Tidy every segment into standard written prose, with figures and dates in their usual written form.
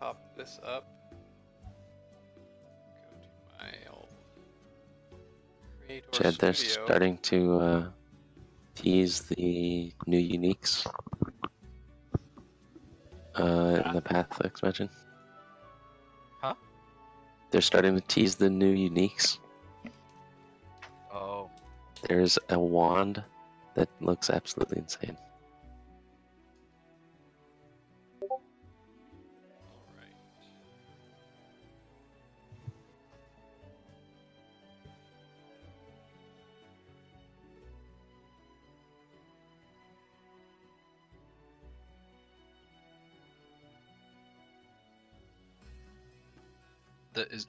pop this up. Go to my old Creator Jed, they're Studio. starting to tease the new uniques in the Path expansion. Huh? They're starting to tease the new uniques. Oh. There's a wand that looks absolutely insane. Alright.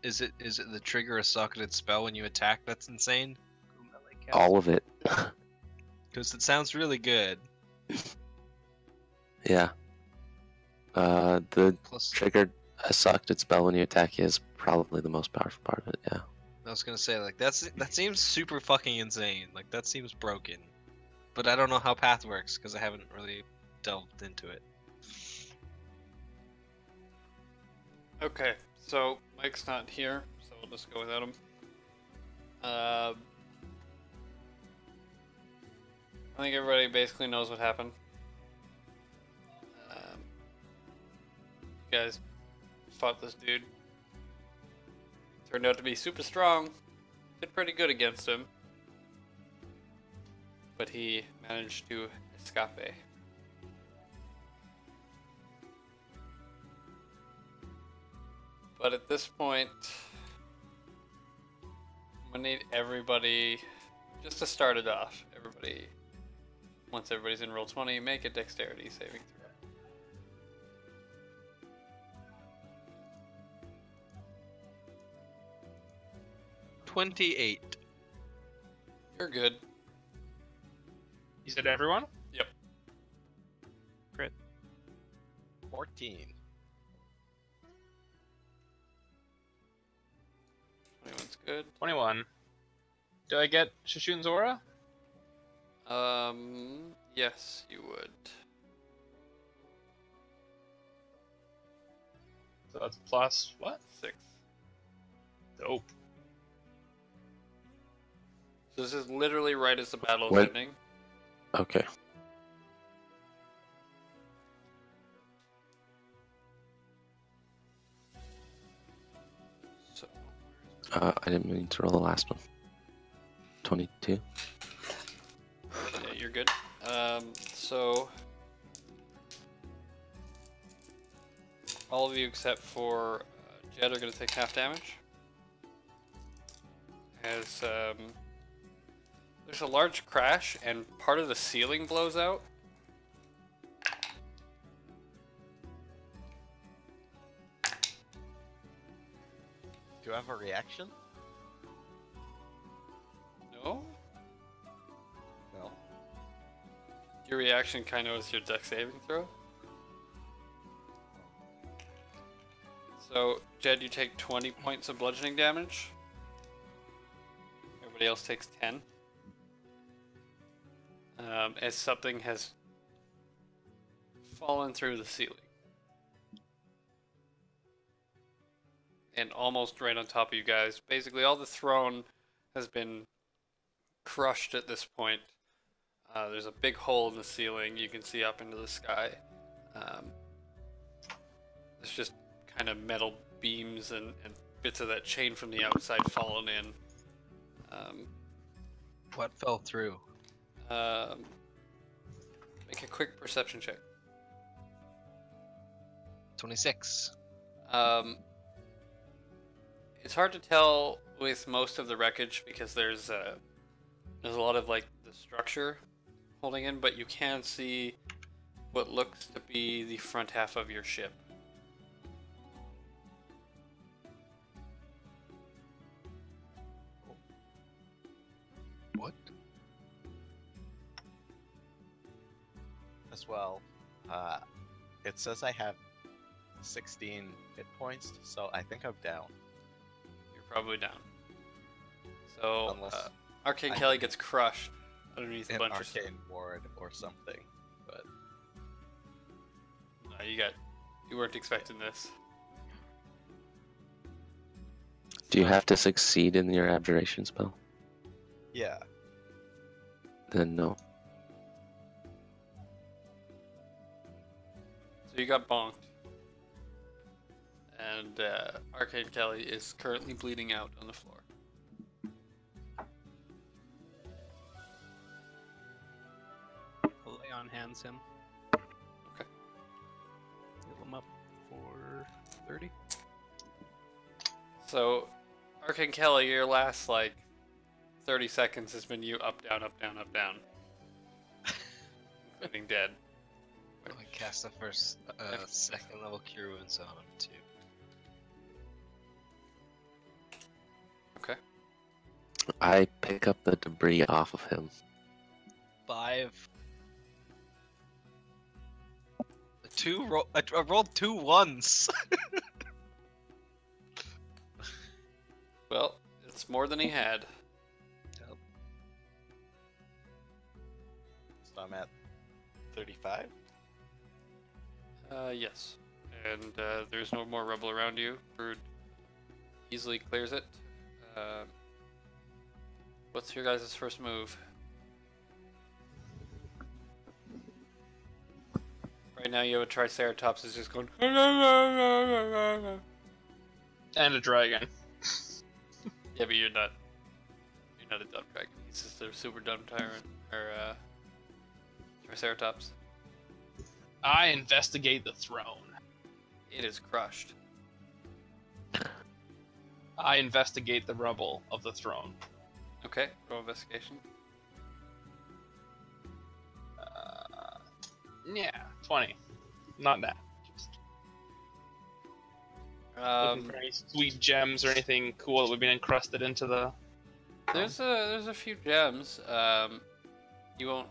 Is it the trigger a socketed spell when you attack that's insane? All of it. Because it sounds really good. Yeah. The Plus, triggered a socketed spell when you attack is probably the most powerful part of it, yeah. I was gonna say, like, that seems super fucking insane. Like, that seems broken. But I don't know how Path works, because I haven't really delved into it. Okay, so Mike's not here, so we'll just go without him. I think everybody basically knows what happened. You guys fought this dude. Turned out to be super strong. Did pretty good against him. But he managed to escape. But at this point, I'm gonna need everybody, just to start it off, everybody, once everybody's in roll 20, make a dexterity saving throw. 28. You're good. You said everyone? Yep. Crit. 14. 21's good. 21. Do I get Shishun's aura? Yes, you would. So that's plus what? 6. Dope. So this is literally right as the battle is What? ending. Okay. So, I didn't mean to roll the last one. 22. yeah, you're good. So all of you except for Jed are going to take half damage. As there's a large crash and part of the ceiling blows out. Do you have a reaction? No? No. Your reaction kind of was your dex saving throw. So, Jed, you take 20 points of bludgeoning damage. Everybody else takes 10. As something has fallen through the ceiling. And almost right on top of you guys. Basically, all the throne has been crushed at this point. There's a big hole in the ceiling you can see up into the sky. There's just kind of metal beams and bits of that chain from the outside fallen in. What fell through? Make a quick perception check. 26. It's hard to tell with most of the wreckage because there's a lot of like the structure holding in, but you can see what looks to be the front half of your ship. What? As well, it says I have 16 hit points, so I think I'm down. You're probably down. So Unless Arcane I Kelly think gets crushed underneath a an bunch of arcane ward or something, but you weren't expecting this. Do you have to succeed in your abjuration spell? Yeah. Then no. So you got bonked. And Arcane Kelly is currently bleeding out on the floor. Lay on hands him. Okay. Heal him up for 30. So, Arcane Kelly, your last, like, 30 seconds has been you up, down, up, down, up, down. Including dead. I cast the first, second level cure wounds on him too. Okay. I pick up the debris off of him. 5. I rolled 2 ones. Well, it's more than he had. So I'm at 35. Yes. And there's no more rubble around you. Brood easily clears it. What's your guys' first move? Right now you have a Triceratops is just going And a dragon. Yeah, but you're not a dumb dragon. He's just a super dumb tyrant or Triceratops. I investigate the throne. It is crushed. I investigate the rubble of the throne. Okay, roll investigation. Yeah, 20. Not that. Just looking for any sweet gems or anything cool that would be encrusted into the. There's a few gems. You won't.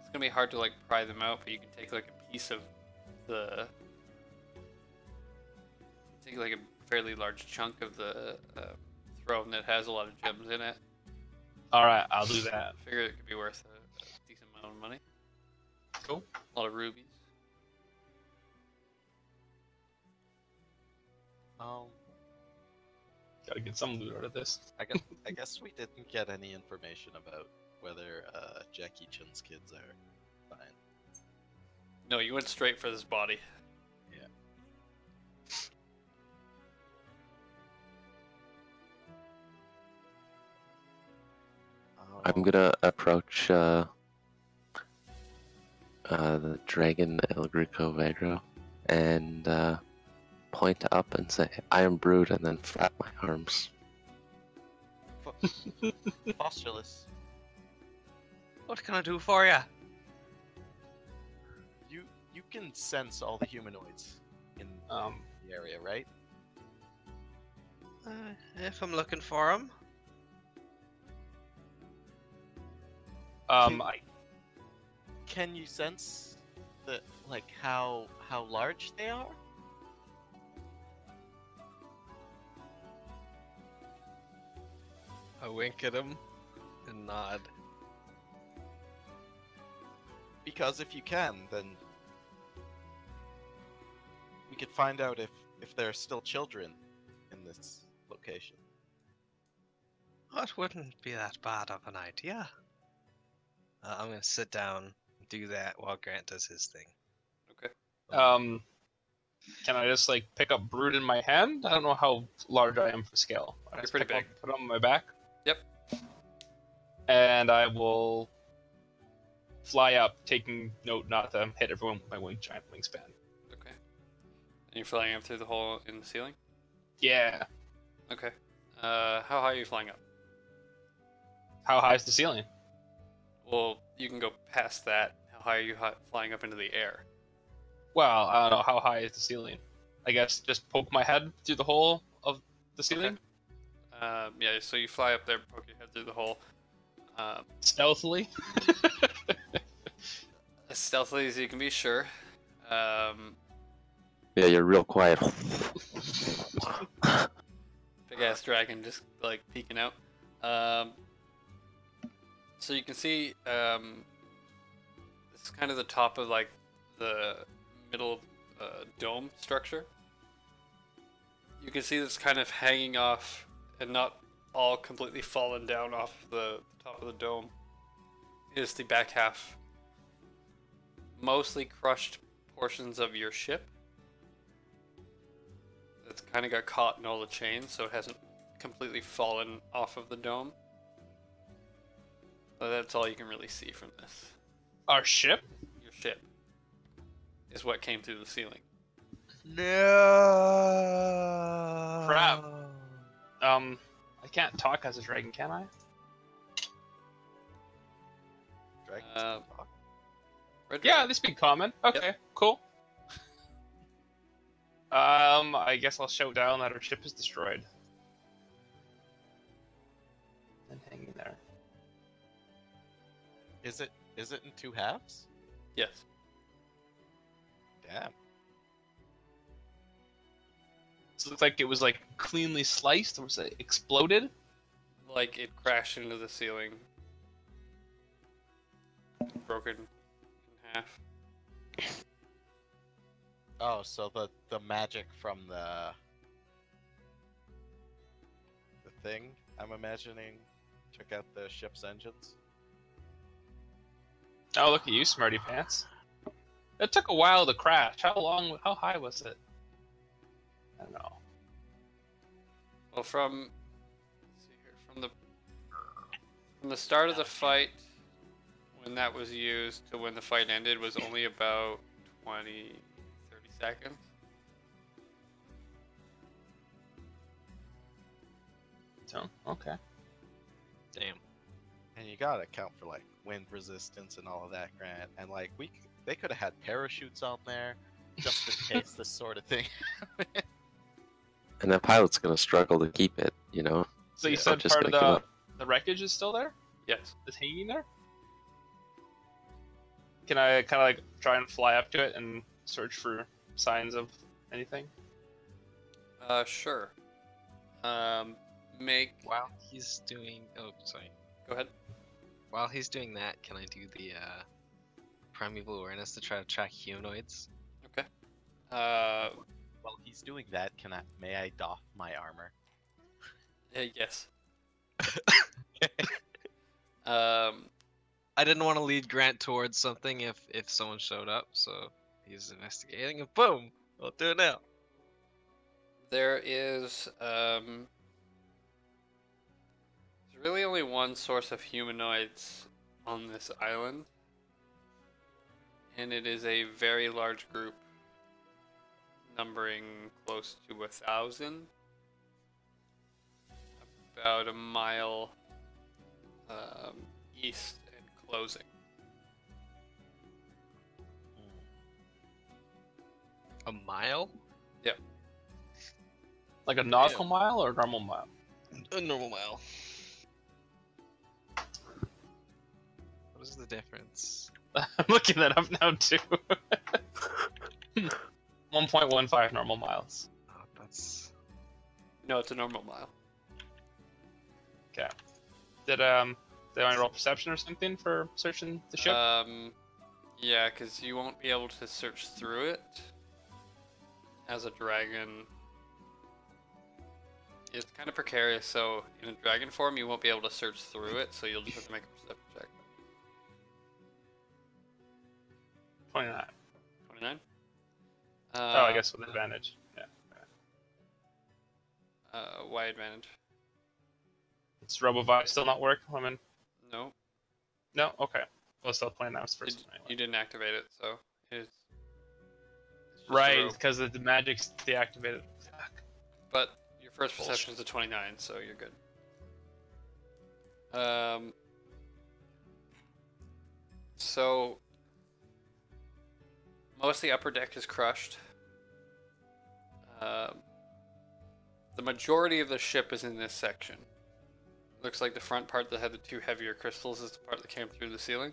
It's gonna be hard to like pry them out, but you can take like a piece of the. Take like a fairly large chunk of the throne that has a lot of gems in it. Alright, I'll do that. I figure it could be worth a decent amount of money. Cool. A lot of rubies. Gotta get some loot out of this. I guess we didn't get any information about whether Jackie Chun's kids are fine. No, you went straight for this body. Yeah. I'm gonna approach the dragon El Grico Vegro and point up and say, "I am Brood," and then flap my arms. Postulus, What can I do for ya? you can sense all the humanoids in the area, right? If I'm looking for them. Can you sense the like how large they are? I wink at him and nod. Because if you can, then we could find out if there are still children in this location. That wouldn't be that bad of an idea. I'm gonna sit down and do that while Grant does his thing. Okay. Can I just like pick up Brood in my hand? I don't know how large I am for scale. I You're just pretty put big. Put it on my back. Yep. And I will fly up, taking note not to hit everyone with my giant wingspan. Okay. And you're flying up through the hole in the ceiling? Yeah. Okay. How high are you flying up? How high is the ceiling? Well, you can go past that. How high are you flying up into the air? Well, I don't know. How high is the ceiling? I guess just poke my head through the hole of the ceiling? Yeah, so you fly up there, poke your head through the hole. Stealthily? As stealthily as you can be, sure. Yeah, you're real quiet. Big ass dragon just like peeking out. So you can see this is kind of the top of like the middle dome structure. You can see this kind of hanging off and not all completely fallen down off the top of the dome, is the back half. Mostly crushed portions of your ship. It's kind of got caught in all the chains, so it hasn't completely fallen off of the dome. But that's all you can really see from this. Our ship? Your ship is what came through the ceiling. No. Crap. I can't talk as a dragon, can I? Dragons Uh, can talk. Red Yeah, Dragon. they speak common. Okay, cool. I guess I'll shout down that our ship is destroyed. And hanging there. Is it in two halves? Yes. Damn. So it looks like it was like cleanly sliced, or was it exploded? Like it crashed into the ceiling. Broken in half. Oh, so the magic from the thing I'm imagining took out the ship's engines. Oh, look at you, smarty pants. It took a while to crash. How high was it? I don't know. Well, let's see here, from the start of the fight, when that was used to when the fight ended, was only about 20, 30 seconds. So, okay. Damn. And you gotta account for like wind resistance and all of that, Grant. And like they could have had parachutes on there just in case this sort of thing. And the pilot's gonna struggle to keep it, you know? So you Yeah, said just part of gonna give the wreckage is still there? Yes. It's hanging there? Can I kind of like try and fly up to it and search for signs of anything? Sure. Make. While he's doing, oh sorry. Go ahead. While he's doing that, can I do the primeval awareness to try to track humanoids? Okay. While he's doing that, may I doff my armor? Yes. I didn't want to lead Grant towards something if someone showed up, so he's investigating, and boom, I'll do it now. There is there's really only one source of humanoids on this island, and it is a very large group numbering close to 1,000, about a mile east and closing. A mile? Like a nautical mile or a normal mile? A normal mile. What is the difference? I'm looking that up now too. 1.15 normal miles. Oh, that's No, it's a normal mile. Okay. Did I roll perception or something for searching the ship? Yeah, because you won't be able to search through it as a dragon. It's kind of precarious, so in a dragon form you won't be able to search through it, so you'll just have to make a perception check. 29. 29? Oh, I guess with advantage. Yeah. Why advantage? It's Robovibe still not work? I mean, No, no? Okay. Well, still playing that was first. Anyway. you didn't activate it, so it's just a Right, rope. because the magic's deactivated. Fuck. But your first perception is a 29, so you're good. So most of the upper deck is crushed. The majority of the ship is in this section. Looks like the front part that had the two heavier crystals is the part that came through the ceiling.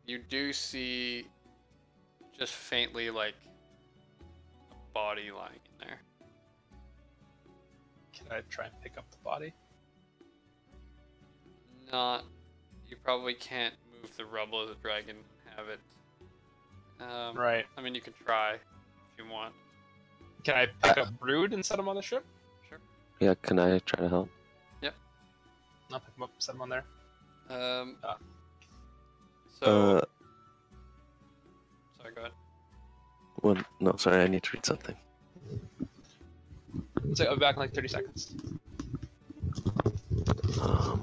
You do see just faintly like a body lying in there. Can I try and pick up the body? You probably can't move the rubble of the dragon and have it. Right. I mean, you can try if you want. Can I pick up Brood and set him on the ship? Yeah, can I try to help? I'll pick him up, set him on there. So. Sorry, go ahead. Well, no, sorry, I need to read something. So I'll be back in like 30 seconds. Um,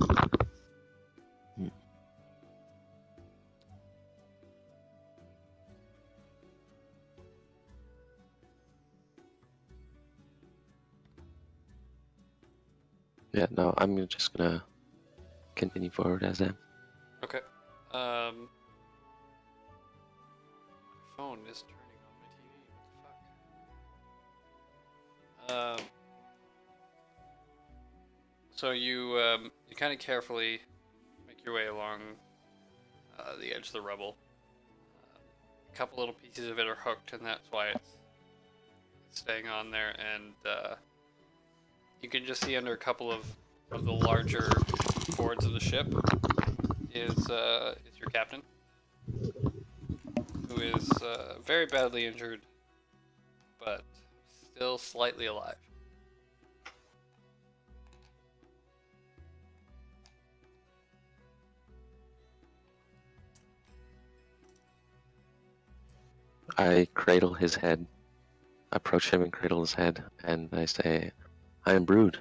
yeah, no, I'm just gonna continue forward as I am. Okay. My phone is turning on my TV. What the fuck? So you kind of carefully make your way along the edge of the rubble. A couple little pieces of it are hooked, and that's why it's staying on there. And you can just see under a couple of the larger boards of the ship is your captain, who is very badly injured, but still slightly alive. I cradle his head, approach him and cradle his head, and I say, I am Brood.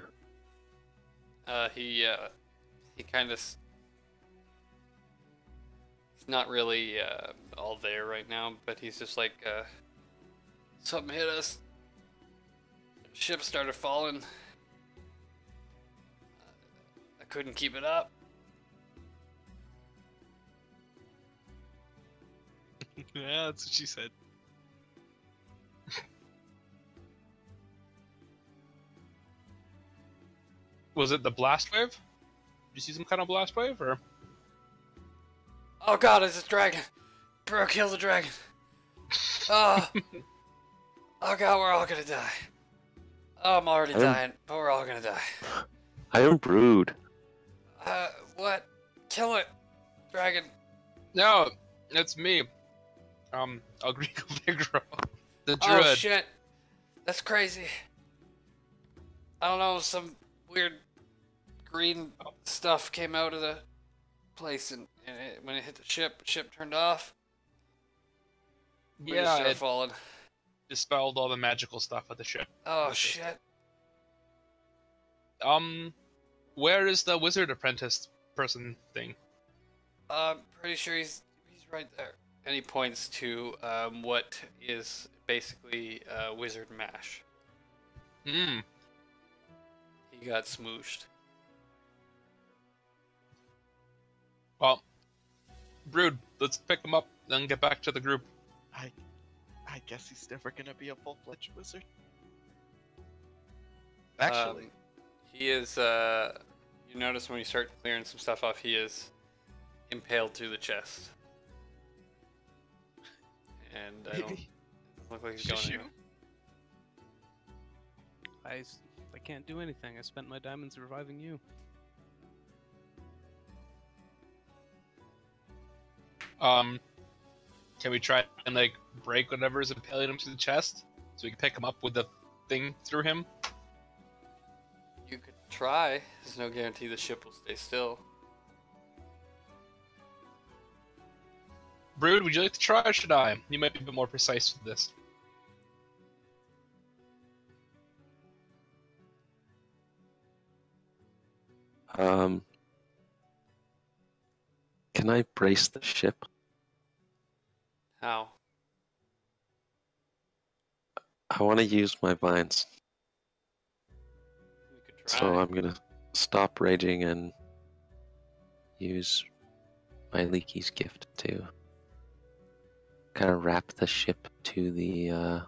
He kind of he's not really all there right now, but he's just like something hit us. Ship started falling. I couldn't keep it up. Yeah, that's what she said. Was it the blast wave? Did you see some kind of blast wave, or? Oh god, it's a dragon! Bro, kill the dragon! Oh, oh god, we're all gonna die. Oh, I'm already dying, but we're all gonna die. I am Brood. What? Kill it, dragon. No, it's me. Algrico Vigro, the druid. Oh shit, that's crazy. I don't know, some weird green stuff came out of the place, and when it hit the ship turned off. We just Yeah, started it falling. dispelled all the magical stuff of the ship. Oh Okay. shit. Where is the wizard apprentice person thing? I'm pretty sure he's right there. And he points to what is basically wizard mash. Hmm. He got smooshed. Well, Brood, let's pick him up, then get back to the group. I guess he's never gonna be a full-fledged wizard. Actually, He is. You notice when you start clearing some stuff off, he is impaled through the chest. And I don't. It doesn't look like he's going Shoot. anywhere. I can't do anything. I spent my diamonds reviving you. Can we try and like break whatever is impaling him to the chest, so we can pick him up with the thing through him? You could try. There's no guarantee the ship will stay still. Brood, would you like to try, or should I? You might be a bit more precise with this. Can I brace the ship? How? I want to use my vines, You could try. so I'm gonna stop raging and use my Leaky's gift to kind of wrap the ship to the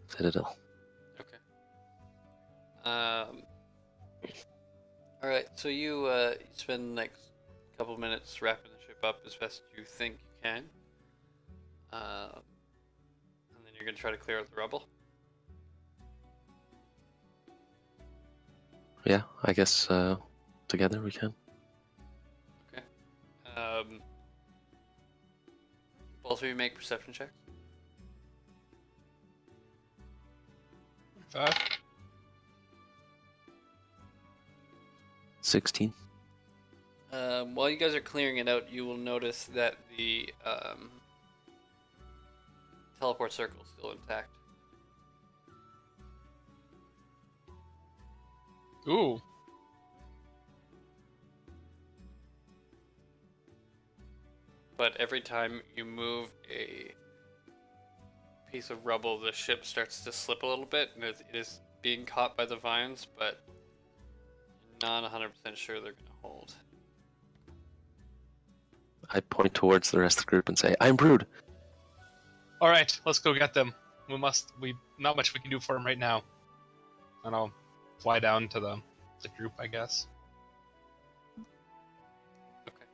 citadel. Okay. Alright, so you spend the next couple minutes wrapping the ship up as best you think you can. And then you're gonna try to clear out the rubble. Yeah, I guess together we can. Both of you make perception checks. 5. 16. While you guys are clearing it out, you will notice that the teleport circle is still intact. Ooh. But every time you move a piece of rubble, the ship starts to slip a little bit, and it is being caught by the vines, but not 100% sure they're going to hold. I point towards the rest of the group and say, I'm Brood. All right, let's go get them. Not much we can do for them right now. And I'll fly down to the group, I guess. Okay.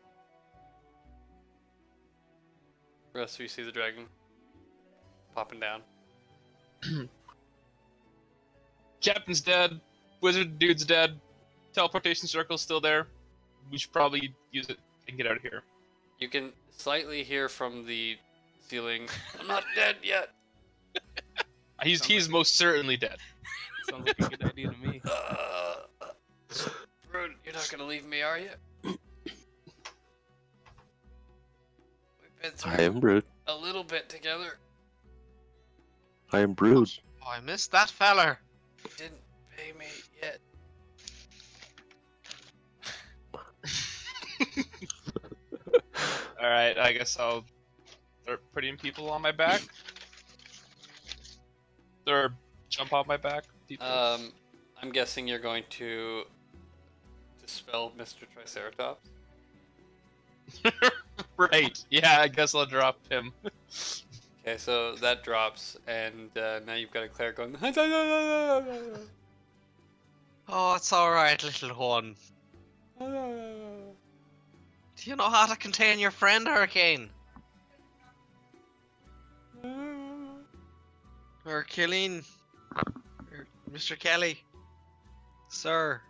The rest of you see the dragon popping down. Captain's dead. Wizard dude's dead. Teleportation circle's still there. We should probably use it and get out of here. You can slightly hear from the ceiling, I'm not dead yet. He's most certainly dead. Sounds like a good idea to me. Brood, you're not going to leave me, are you? We've been through I am Brood. a little bit together. I am Brood. Oh, I missed that feller. You didn't pay me yet. Alright, I guess I'll start putting people on my back. Or jump off my back. People. I'm guessing you're going to dispel Mr. Triceratops. Right. Yeah, I guess I'll drop him. Okay, so that drops, and now you've got a cleric going. Oh, it's alright, little one. Do you know how to contain your friend, Hurricane? Or Killeen? Or Mr. Kelly? Sir?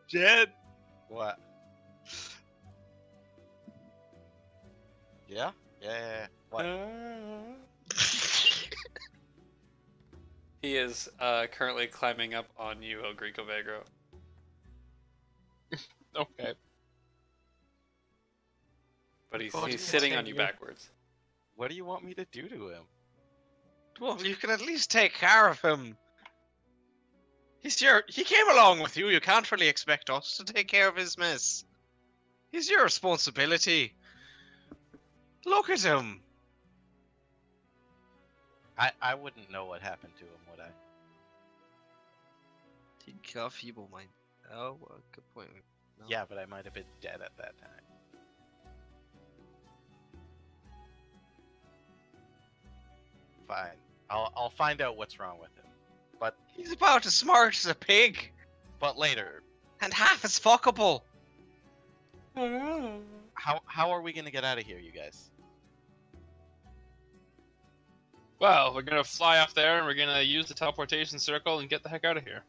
Jed? What? Yeah? Yeah. What? He is currently climbing up on you, El Greco Vegro. Okay. But he's Oh, sitting yeah. on you backwards. What do you want me to do to him? Well, you can at least take care of him. He came along with you. You can't really expect us to take care of his mess. He's your responsibility. Look at him. I wouldn't know what happened to him, would I? He got feeble mind. Oh, well, good point. No. Yeah, but I might have been dead at that time. Fine. I'll find out what's wrong with him. He's about as smart as a pig, But later. and half as fuckable. How are we gonna get out of here, you guys? Well, we're gonna fly up there and we're gonna use the teleportation circle and get the heck out of here.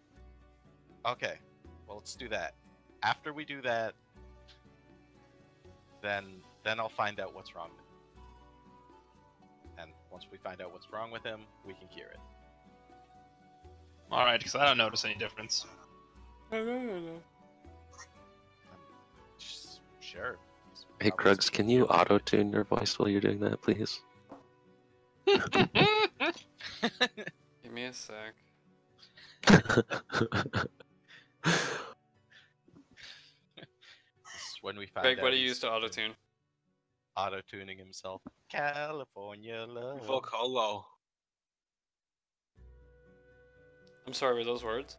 Okay. Well, let's do that. After we do that, then I'll find out what's wrong with him. And once we find out what's wrong with him, we can cure it. Alright, because I don't notice any difference. Sure. Hey, Krugs, can you auto-tune your voice while you're doing that, please? Give me a sec. This is when we find Greg, out what do you he's use to auto-tune? auto-tuning himself. California love. Vocalo. I'm sorry, were those words?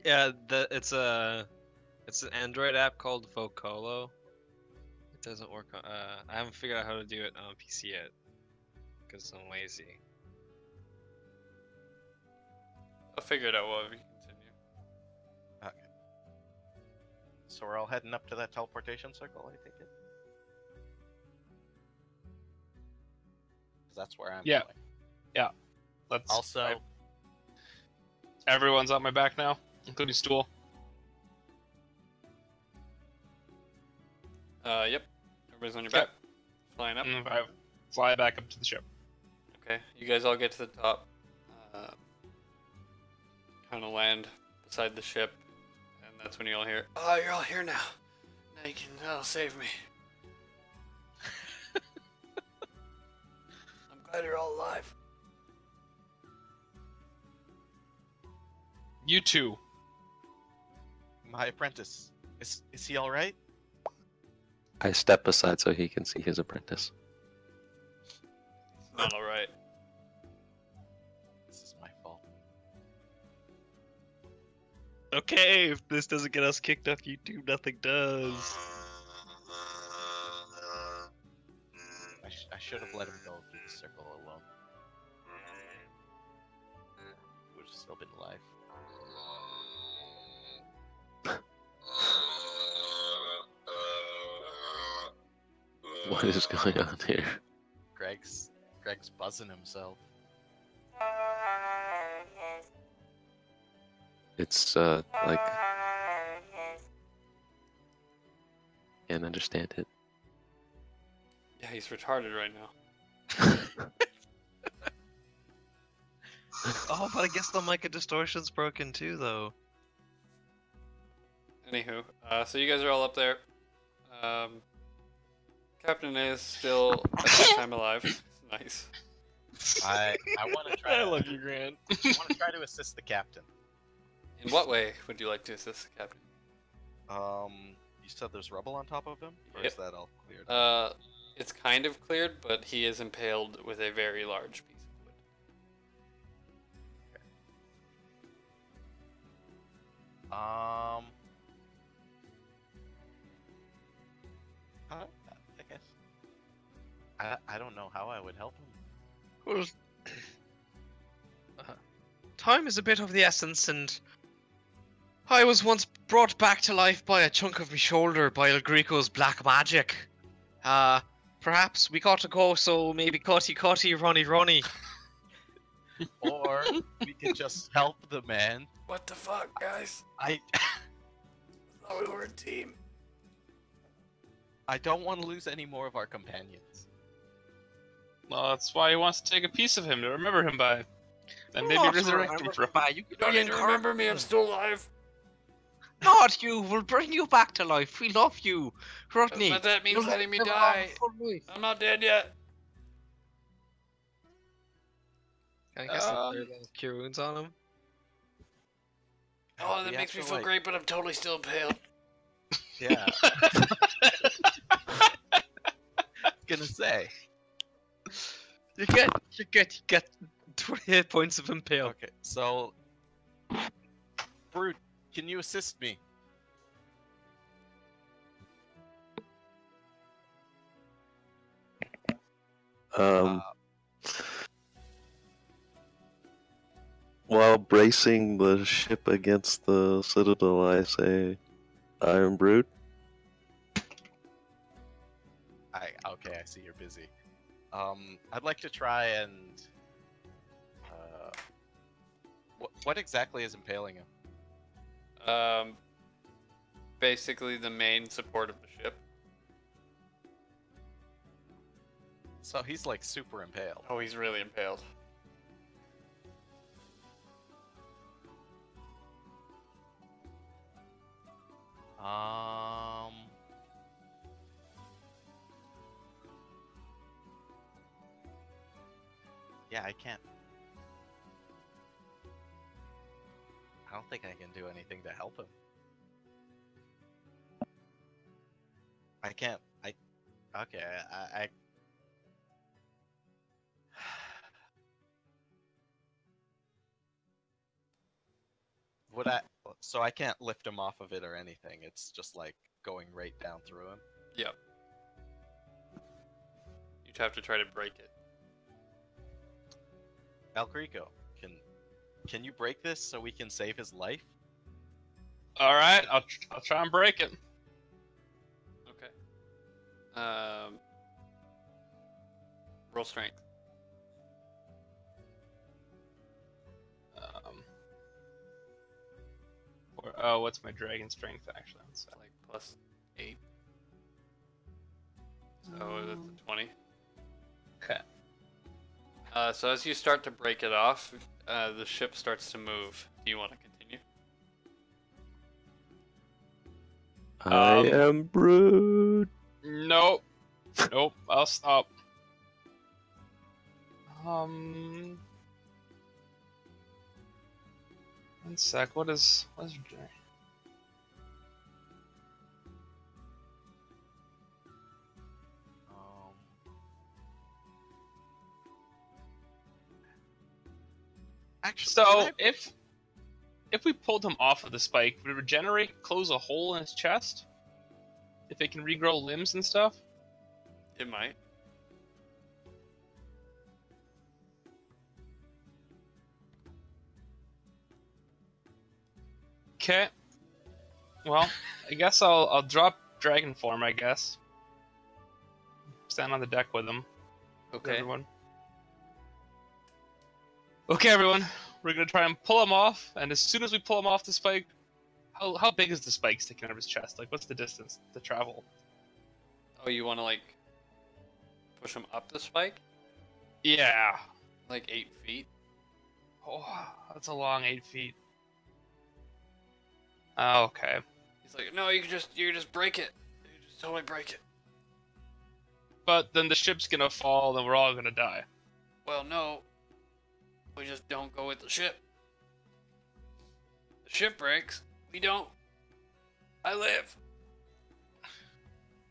Yeah, it's an Android app called Vocalo. It doesn't work on. I haven't figured out how to do it on PC yet, because I'm lazy. I'll figure it out while we continue. Okay. So we're all heading up to that teleportation circle, I take it? 'Cause that's where I'm Yeah. going. Let's Also, Everyone's on my back now, including Stool. Yep. Everybody's on your Yep. back. Flying up. I fly back up to the ship. Okay. You guys all get to the top. Kind of land beside the ship. And that's when you all hear, "Oh, you're all here now. Now you can save me." I'm glad you're all alive. You two. My apprentice. Is he all right? I step aside so he can see his apprentice. Not alright. This is my fault. Okay, if this doesn't get us kicked off YouTube, nothing does. I should have let him go through the circle alone. Would have still been alive. What is going on here? Greg's buzzing himself. It's like can't understand it. Yeah, he's retarded right now. Oh, but I guess the mic distortion's broken too, though. Anywho, so you guys are all up there. Captain is still at this time alive. Nice. I want to try. I love you, Grant. I want to try to assist the captain. In what way would you like to assist the captain? You said there's rubble on top of him, or Yep. is that all cleared? It's kind of cleared, but he is impaled with a very large piece of wood. I guess. I don't know how I would help him. Well, time is a bit of the essence, and I was once brought back to life by a chunk of my shoulder by El Greco's black magic. Perhaps we got to go, so maybe cutty, runny. Or we could just help the man. What the fuck, guys? I Thought we were a team. I don't want to lose any more of our companions. Well, that's why he wants to take a piece of him to remember him by. Then maybe Not resurrect him from. You You don't need to remember me, I'm still alive. Not you. We'll bring you back to life. We love you, Rodney. But that means You'll letting me live a die. long, full life. I'm not dead yet. I guess there's cure wounds on him. Oh, that We makes have me to, feel like- great, but I'm totally still impaled. Yeah. Gonna say. You get 28 points of impale. Okay, so Brute, can you assist me? While bracing the ship against the citadel, I say, Iron Brute. Okay, I see you're busy. I'd like to try and what exactly is impaling him? Basically the main support of the ship. So he's like super impaled. Oh, he's really impaled. Yeah, I can't. I don't think I can do anything to help him. I can't. Okay. I would I. So I can't lift him off of it or anything. It's just like going right down through him. Yep. You'd have to try to break it. El Greco, can you break this so we can save his life? All right, I'll try and break it. Okay. Roll strength. Oh, what's my dragon strength actually? It's like +8. So that's a 20. Okay. So as you start to break it off, the ship starts to move. Do you want to continue? I am Brood. Nope. Nope. I'll stop. One sec. What is dragon? Actually, So can if we pulled him off of the spike, would it regenerate, close a hole in his chest? If it can regrow limbs and stuff? It might. Okay. Well, I guess I'll drop dragon form, I guess. Stand on the deck with him. Okay. Everyone. Okay, everyone. We're gonna try and pull him off, and as soon as we pull him off the spike, how big is the spike sticking out of his chest? Like, what's the distance to travel? Oh, you want to like push him up the spike? Yeah. Like 8 feet? Oh, that's a long 8 feet. Oh, okay. He's like, no, you can just break it. You can just totally break it. But then the ship's gonna fall, and we're all gonna die. Well, no. We just don't go with the ship. The ship breaks. We don't. I live.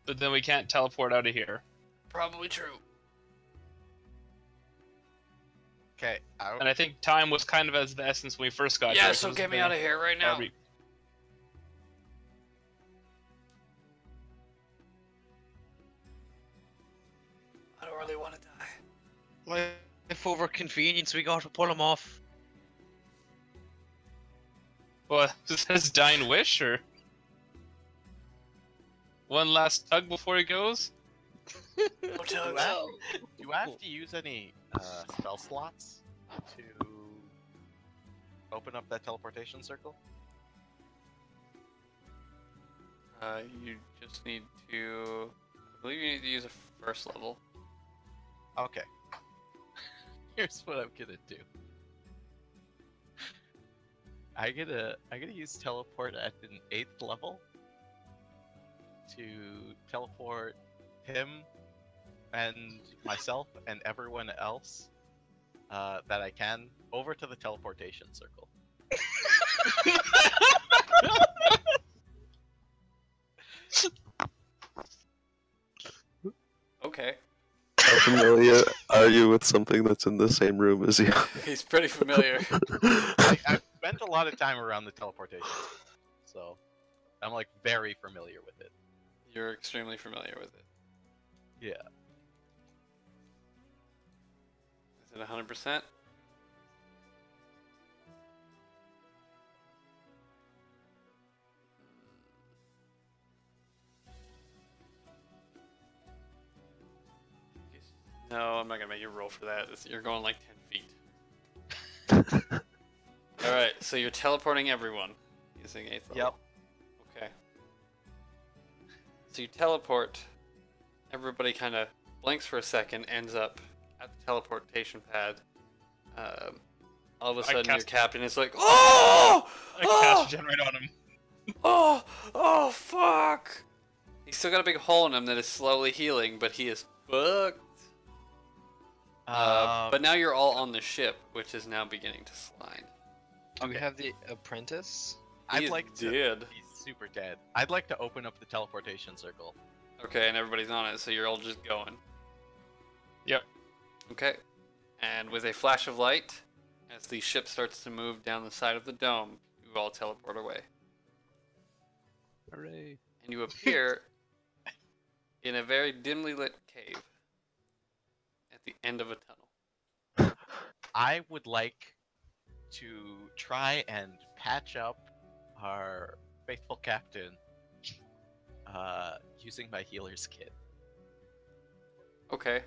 But then we can't teleport out of here. Probably true. Okay, And I think time was kind of as the essence when we first got here. Yeah, so get me out of here right now. I don't really want to die. Life over convenience, we got to pull him off. What, is this dying wish, or? One last tug before he goes? No do you have to use any spell slots to open up that teleportation circle? You just need to... I believe you need to use a first level. Okay. Here's what I'm gonna do. I'm gonna use teleport at an 8th level to teleport him and myself and everyone else that I can over to the teleportation circle. Okay. How familiar are you with something that's in the same room as you? He's pretty familiar. I've spent a lot of time around the teleportation circle, so I'm like very familiar with it. You're extremely familiar with it. Yeah. Is it 100%? No, I'm not gonna make you roll for that. You're going like 10 feet. Alright, so you're teleporting everyone using 8th level. Yep. Okay. So you teleport, everybody kind of blinks for a second, ends up at the teleportation pad. All of a sudden your captain is like, oh! I cast Regenerate on him. Oh, fuck! He's still got a big hole in him that is slowly healing, but he is fucked. But now you're all on the ship, which is now beginning to slide. Do we have the apprentice? I'd like to. Dead. He's super dead. I'd like to open up the teleportation circle. Okay, and everybody's on it, so you're all just going. Yep. Okay. And with a flash of light, as the ship starts to move down the side of the dome, you all teleport away. Hooray. And you appear in a very dimly lit cave at the end of a tunnel. I would like to try and patch up our faithful captain using my healer's kit. Okay.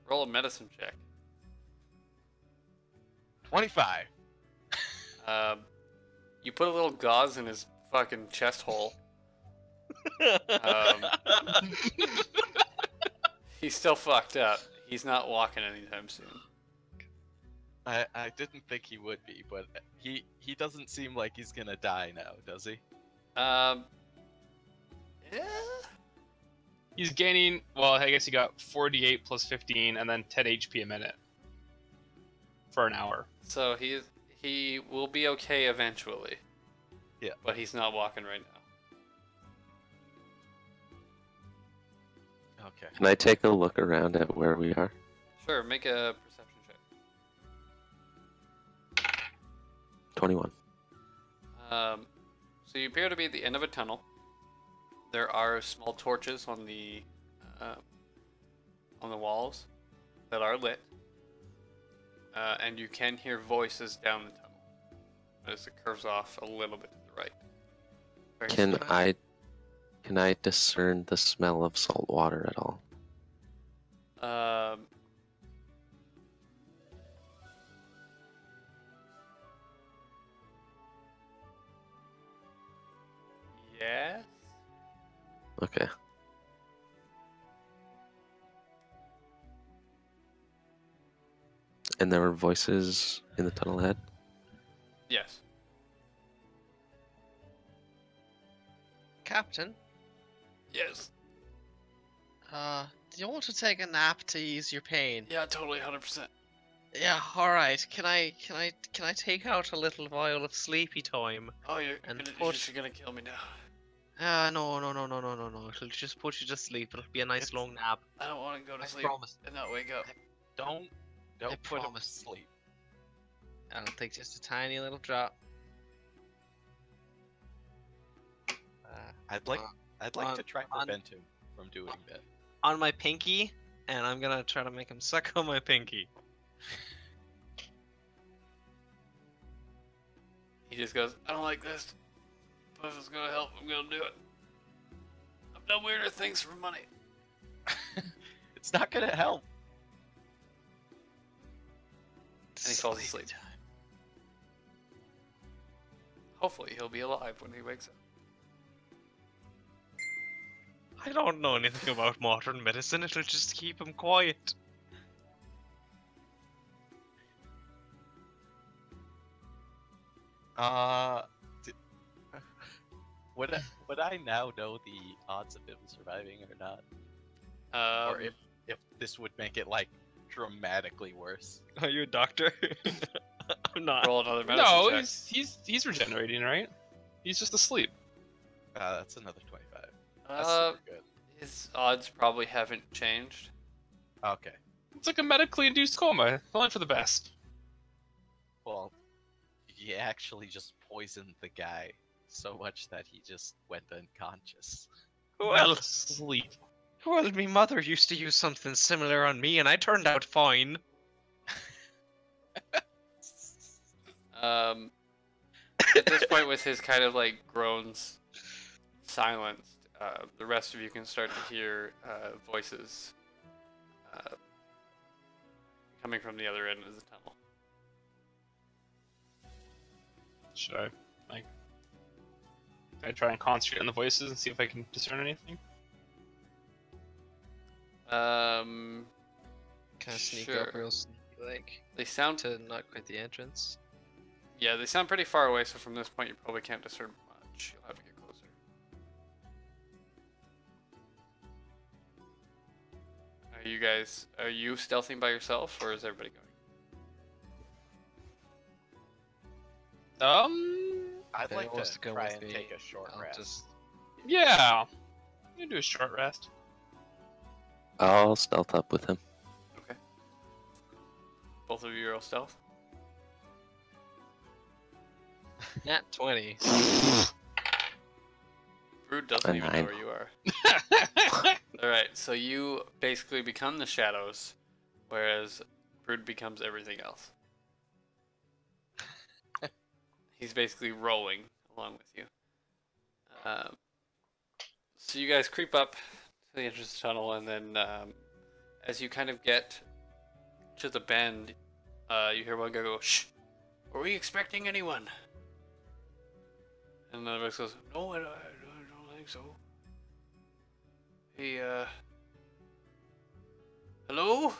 Roll a medicine check. 25. You put a little gauze in his fucking chest hole. He's still fucked up. He's not walking anytime soon. I didn't think he would be, but he doesn't seem like he's gonna die now, does he? Yeah. He's gaining. Well, I guess he got 48 plus 15, and then 10 HP a minute for an hour. So he will be okay eventually. Yeah. But he's not walking right now. Okay. Can I take a look around at where we are? Sure, make a perception check. 21. So you appear to be at the end of a tunnel. There are small torches on the walls that are lit, and you can hear voices down the tunnel as it curves off a little bit to the right. Very slow. Can I discern the smell of salt water at all? Yes. Okay. And there were voices in the tunnel ahead? Yes. Captain, Yes. do you want to take a nap to ease your pain? Yeah, totally, 100%. Yeah, all right. Can I take out a little vial of sleepy time? Oh, you're And just gonna kill me now. No. It'll just put you to sleep. It'll be a nice long nap. I don't want to go to I sleep promise. and not wake up. Don't I put him to promise. sleep. I'll take just a tiny little drop. I'd like on- to try to on- prevent him from doing that. On my pinky, and I'm gonna try to make him suck on my pinky. He just goes, I don't like this, but if it's gonna help, I'm gonna do it. I've done weirder things for money. It's not gonna help. And he falls asleep. Hopefully he'll be alive when he wakes up. I don't know anything about modern medicine. It'll just keep him quiet. D- would I now know the odds of him surviving or not, or if this would make it like dramatically worse? Are you a doctor? I'm not. Roll another medicine No, check. he's regenerating, right? He's just asleep. That's another 25. That's Uh, super good. his odds probably haven't changed. Okay. It's like a medically induced coma. Only for the best. Well, he actually just poisoned the guy so much that he just went unconscious. Well, Sleep. well, me mother used to use something similar on me, and I turned out fine. At this point, with his kind of like groans silenced, the rest of you can start to hear voices coming from the other end of the tunnel. Should I try and concentrate on the voices and see if I can discern anything? Can I sneak Sure. up real sneaky, like, They sound, to not quit the entrance? yeah, they sound pretty far away. So from this point, you probably can't discern much. You'll have to get closer. Are you stealthing by yourself, or is everybody going? I'd If like anyone wants to go try with and me, take a short I'll rest. just... Yeah. You can do a short rest. I'll stealth up with him. Both of you roll stealth. Nat 20. Brood doesn't A even know 9. where you are. Alright, so you basically become the shadows, whereas Brood becomes everything else. He's basically rolling along with you. So you guys creep up to the entrance of the tunnel, and then as you kind of get to the bend, you hear one guy go, "Shh! Were we expecting anyone?" And another voice goes, no, I don't think so. Hey, hello?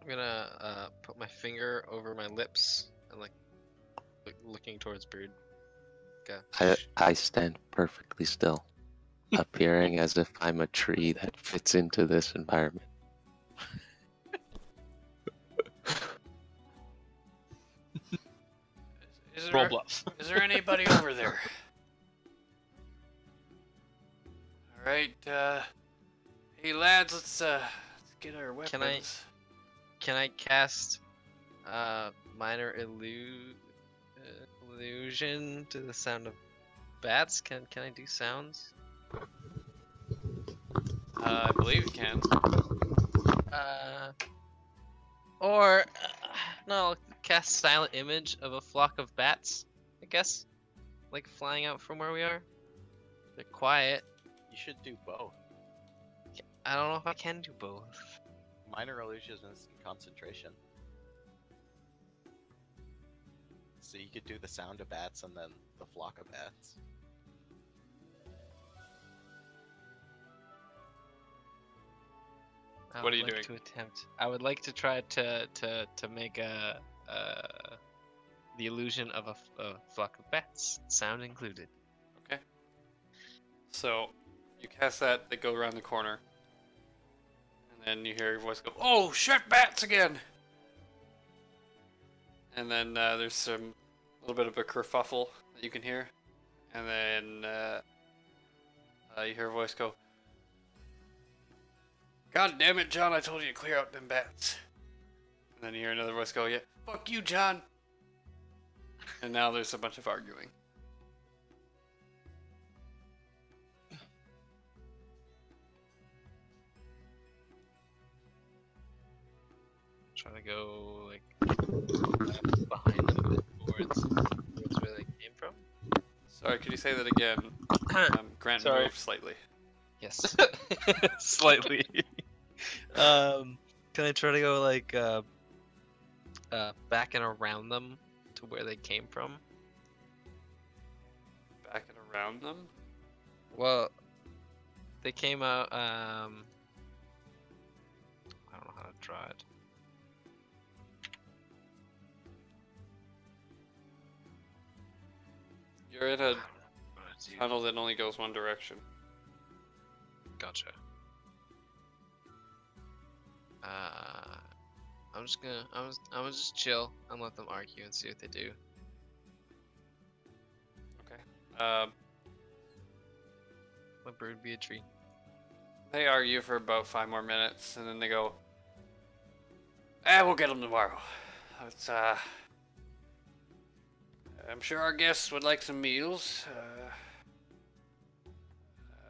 I'm gonna put my finger over my lips and like looking towards Brood. Okay. I stand perfectly still, appearing as if I'm a tree that fits into this environment. Roll bluff. Is there anybody over there? Alright, hey lads, let's get our weapons. Can I cast minor illusion to the sound of bats? Can I do sounds? I believe you can. Or no, I'll cast silent image of a flock of bats, I guess. Like flying out from where we are. They're quiet. You should do both. I don't know if I can do both. Minor illusions and concentration. So you could do the sound of bats and then the flock of bats. What are you doing? I would like to try to make the illusion of a flock of bats, sound included. Okay. So, you cast that, they go around the corner. And then you hear your voice go, oh, shit, bats again! And then there's a little bit of a kerfuffle that you can hear. And then you hear a voice go, God damn it, John, I told you to clear out them bats. And then you hear another voice go, yeah, fuck you, John! And now there's a bunch of arguing. Trying to go like behind them a bit towards where they came from. Sorry, could you say that again? Grant Sorry. moved slightly. Yes, slightly. Can I try to go like back and around them to where they came from? Back and around them? Well, they came out. I don't know how to draw it. You're in a tunnel that only goes one direction. Gotcha. I'm just just chill and let them argue and see what they do. Okay. Let Brood be a tree. They argue for about 5 more minutes, and then they go, we'll get them tomorrow. Let's, I'm sure our guests would like some meals.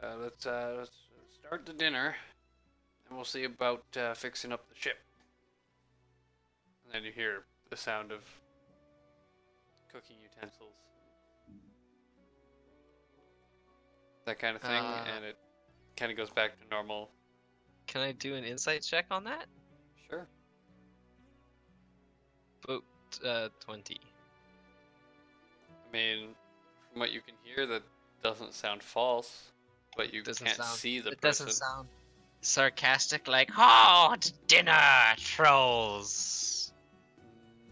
Let's start the dinner, and we'll see about fixing up the ship. And then you hear the sound of cooking utensils, that kind of thing, and it kind of goes back to normal. Can I do an insight check on that? Sure. About 20. I mean, from what you can hear, that doesn't sound false, but you Doesn't can't sound- see the It person. doesn't sound sarcastic like, oh, it's dinner, trolls.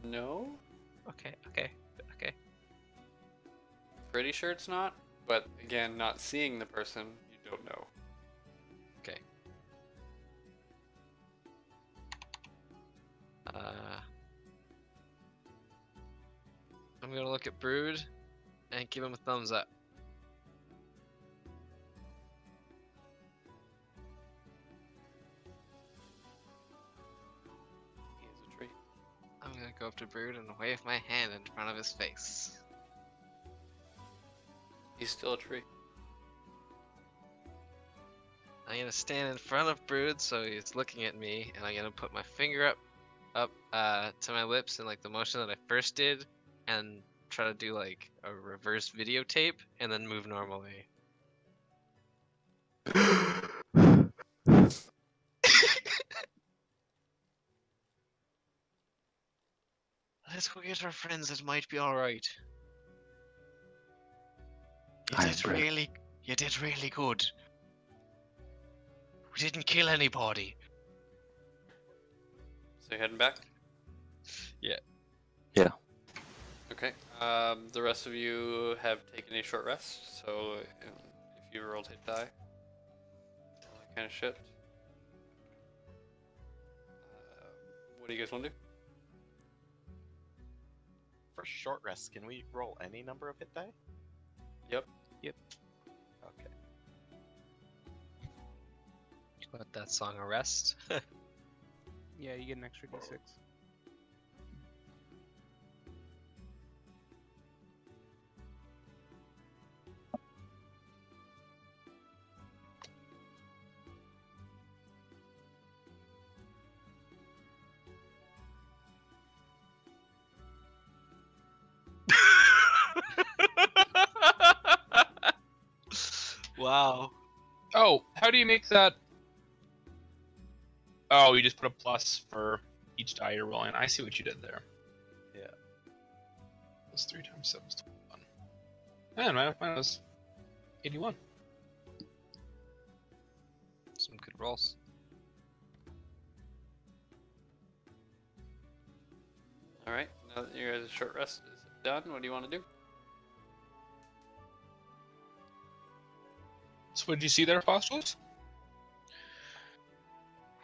No, Okay. pretty sure it's not. But again, not seeing the person, you don't know. Okay. I'm gonna look at Brood and give him a thumbs up. He is a tree. I'm gonna go up to Brood and wave my hand in front of his face. He's still a tree. I'm gonna stand in front of Brood so he's looking at me, and I'm gonna put my finger up to my lips in like the motion that I first did, and try to do like a reverse videotape, and then move normally. Let's go get our friends. It might be all right. hybrid. You did really good. We didn't kill anybody. So you're heading back? Yeah. Yeah. Okay. The rest of you have taken a short rest, so if you rolled hit die, all that kind of shit. What do you guys want to do? For short rest, can we roll any number of hit die? Yep. Okay. Let that song a rest. Yeah, you get an extra d6. Wow. Oh, how do you make that? Oh, you just put a plus for each die you're rolling. I see what you did there. Yeah. Plus 3 times 7 is 21. Man, mine was 81. Some good rolls. All right. Now that you're at a short rest is done, what do you want to do? So what did you see there, Fosterless?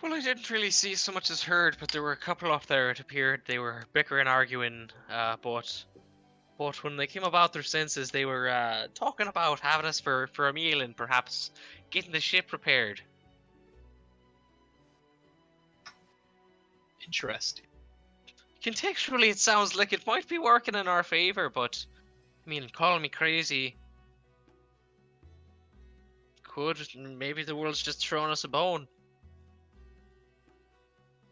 Well, I didn't really see so much as heard, but there were a couple up there. It appeared they were bickering, arguing. But when they came about their senses, they were talking about having us for a meal and perhaps getting the ship repaired. Interesting. Contextually, it sounds like it might be working in our favor, but I mean, call me crazy. Could maybe the world's just throwing us a bone.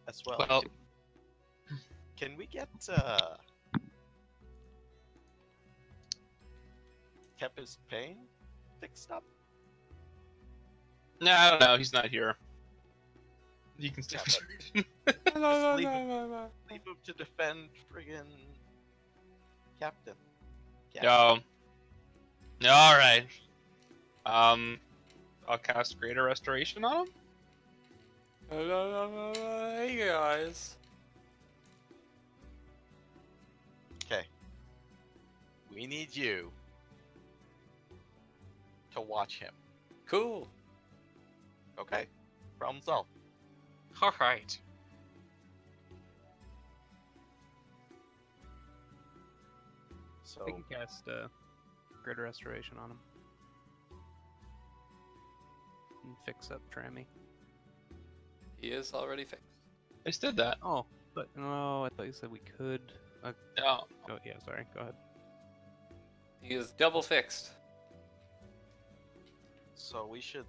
As well. Well, Can we get Keppa's pain fixed up? no, he's not here. You can stay. Yeah, Just leave him to defend friggin' Captain. No. All right. I'll cast Greater Restoration on him. Hey guys. Okay. We need you to watch him. Cool. Okay. Problem solved. All right. So I can cast Greater Restoration on him. And fix up Trammy. He is already fixed. I just did that. Oh, but no, I thought you said we could. No. Oh, yeah, sorry. Go ahead. He is double fixed. so we should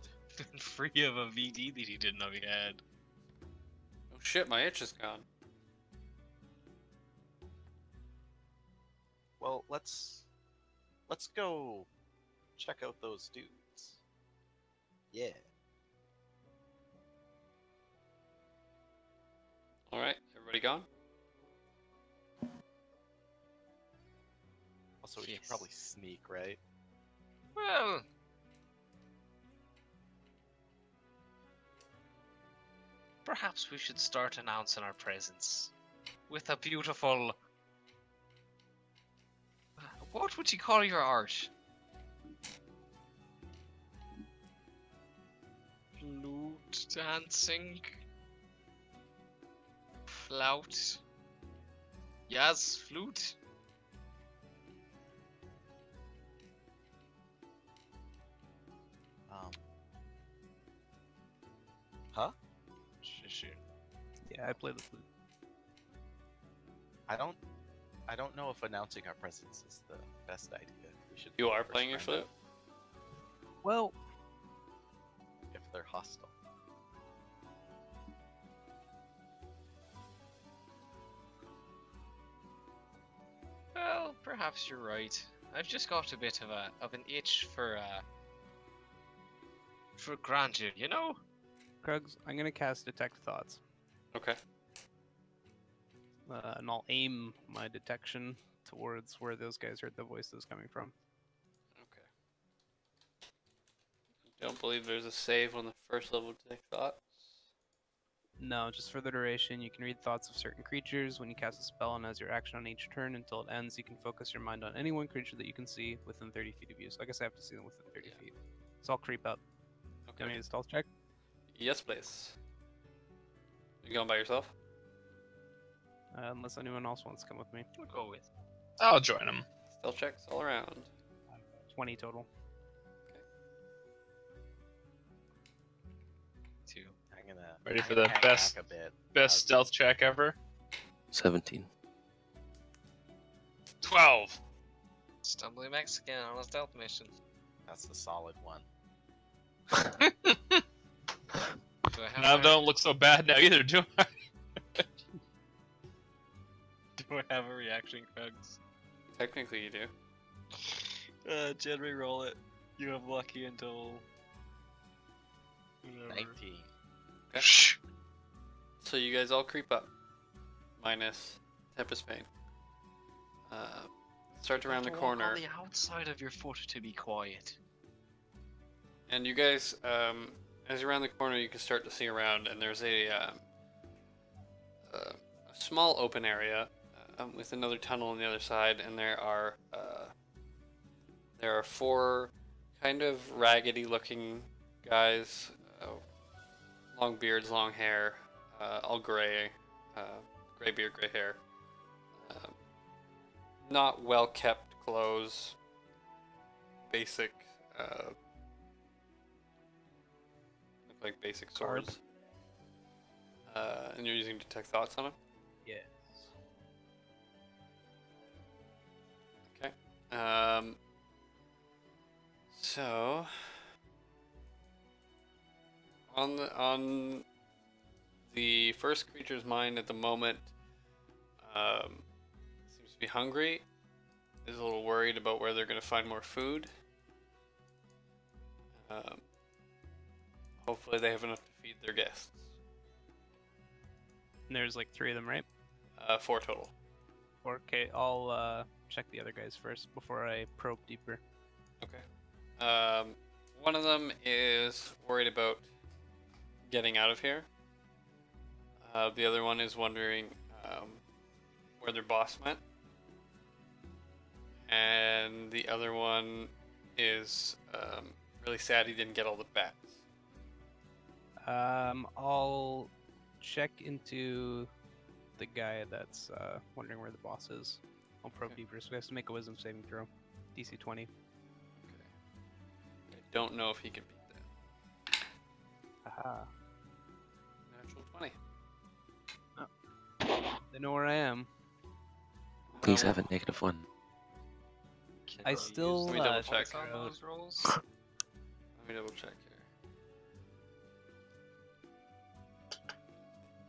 Free of a VD that he didn't know he had. Oh shit, my itch is gone. well let's go check out those dudes. Yeah. Alright, everybody gone? Also we should Yes. probably sneak, right? Well, perhaps we should start announcing our presence with a beautiful. What would you call your art? Flute dancing? Flout? Yes, flute? Huh? Yeah, I play the flute. I don't know if announcing our presence is the best idea. We should You are first playing your find flute? out Well, if they're hostile. Well, perhaps you're right. I've just got a bit of an itch for grandeur, you know? Krugs, I'm gonna cast Detect Thoughts. Okay. And I'll aim my detection towards where those guys heard the voices coming from. Okay. don't believe there's a save on the first level of Detect Thoughts. No, just for the duration, you can read thoughts of certain creatures. When you cast a spell and as your action on each turn until it ends, you can focus your mind on any one creature that you can see within 30 feet of you. So I guess I have to see them within 30 Yeah. feet. So I'll creep up. Give me a stealth check. Yes, please. You going by yourself? Unless anyone else wants to come with me. We'll go with. I'll join him. Stealth checks all around. 20 total. 2. I'm gonna Ready for the hang best- back a bit. Best stealth check ever. 17. 12. Stumbling Mexican on a stealth mission. That's the solid one. Do I have Now a- don't look so bad now either, do I? Do I have a reaction, Krugs? Technically, you do. Jen, re-roll it. You have lucky until... 19. Okay. So you guys all creep up. Minus Tempest Bane. Start around the corner. On the outside of your foot to be quiet. And you guys, as you're around the corner, you can start to see around, and there's a small open area with another tunnel on the other side, and there are 4 kind of raggedy-looking guys, long beards, long hair, all gray, gray beard, gray hair, not well-kept clothes, basic. Look like basic swords. And you're using Detect Thoughts on them? Yes. Okay. So on the first creature's mind at the moment, seems to be hungry. Is a little worried about where they're going to find more food. Hopefully they have enough to feed their guests. And there's like 3 of them, right? 4 total. Okay, I'll check the other guys first before I probe deeper. Okay. One of them is worried about getting out of here. The other one is wondering where their boss went. And the other one is really sad he didn't get all the bats. I'll check into the guy that's wondering where the boss is. I'll probe Okay. deeper, so he has to make a wisdom saving throw. DC 20. Okay. I don't know if he can beat that. Haha. Natural 20. They know where I am. Please have a -1. I still Let me double check. On those rolls? Let me double check here.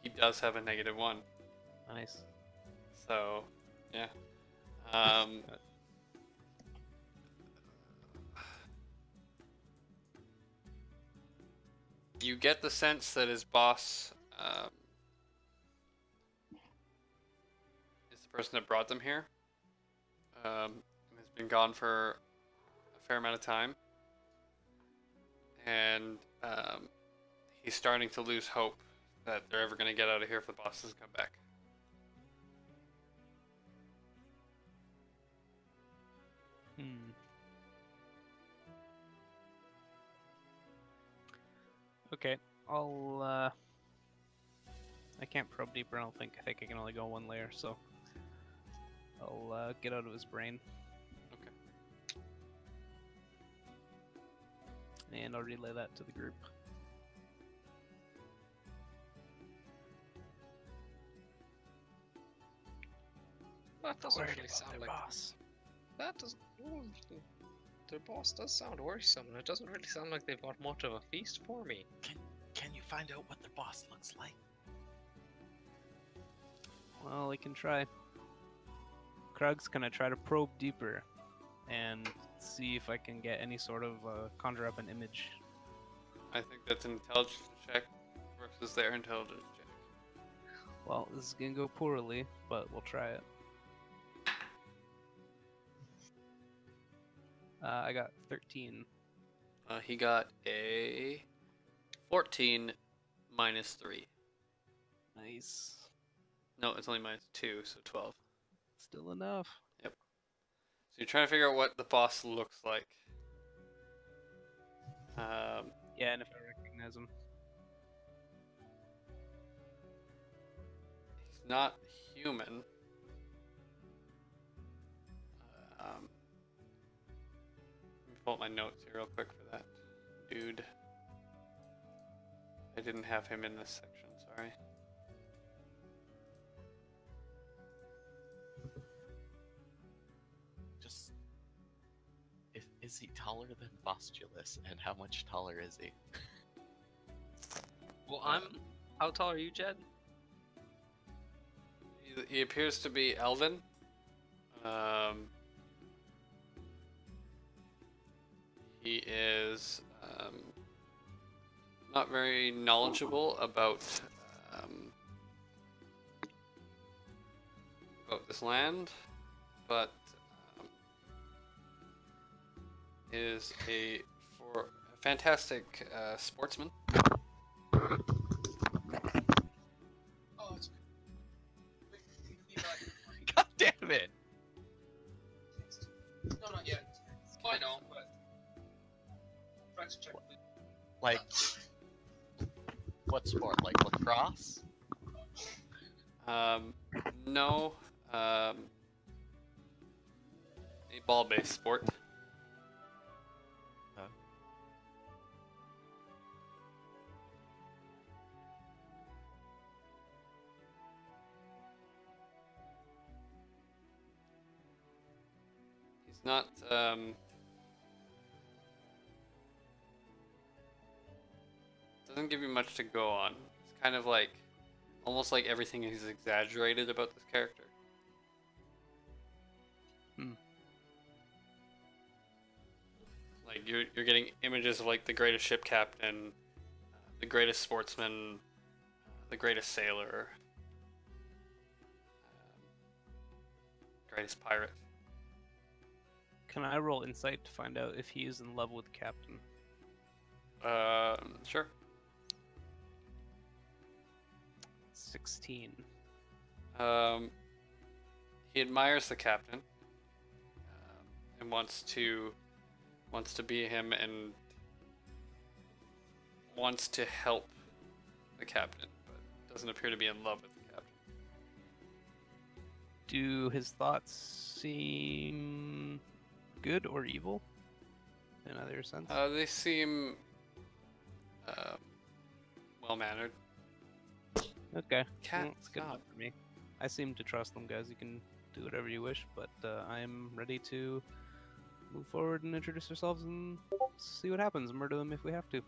He does have a -1. Nice. So, yeah. You get the sense that his boss is the person that brought them here. And has been gone for a fair amount of time. And he's starting to lose hope that they're ever going to get out of here if the boss doesn't come back. Hmm. Okay, I'll I can't probe deeper, I don't think. I think I can only go 1 layer, so I'll get out of his brain. Okay. And I'll relay that to the group. That doesn't Worried really about sound their like... boss. That doesn't... oh, their boss does sound worrisome, and it doesn't really sound like they've got much of a feast for me. Can you find out what the boss looks like? Well, I can try. Krug's gonna try to probe deeper and see if I can get any sort of conjure up an image. I think that's an intelligence check versus their intelligence check. Well, this is gonna go poorly, but we'll try it. I got 13. He got a 14 minus 3. Nice. No, it's only minus 2, so 12. Still enough. So you're trying to figure out what the boss looks like. Yeah, and if I recognize him. He's not human. Let me pull up my notes here real quick for that dude. I didn't have him in this section, sorry. Just is he taller than Postulus, and how much taller is he? Well, How tall are you, Jed? He appears to be elven. He is not very knowledgeable about this land, but is a fantastic sportsman. God damn it! No, not yet. I know, but try to check. Like, what sport? Like lacrosse? No. A ball-based sport. He's not. Doesn't give you much to go on. It's kind of like, almost like everything is exaggerated about this character. Like you're getting images of like the greatest ship captain, the greatest sportsman, the greatest sailor, greatest pirate. Can I roll insight to find out if he is in love with the captain? Sure. 16. He admires the captain, and wants to be him, and wants to help the captain, but doesn't appear to be in love with the captain. Do his thoughts seem good or evil in either sense? They seem well-mannered. Okay. Cat, That's good stop. enough for me. I seem to trust them, guys. You can do whatever you wish, but I am ready to move forward and introduce ourselves and see what happens. Murder them if we have to.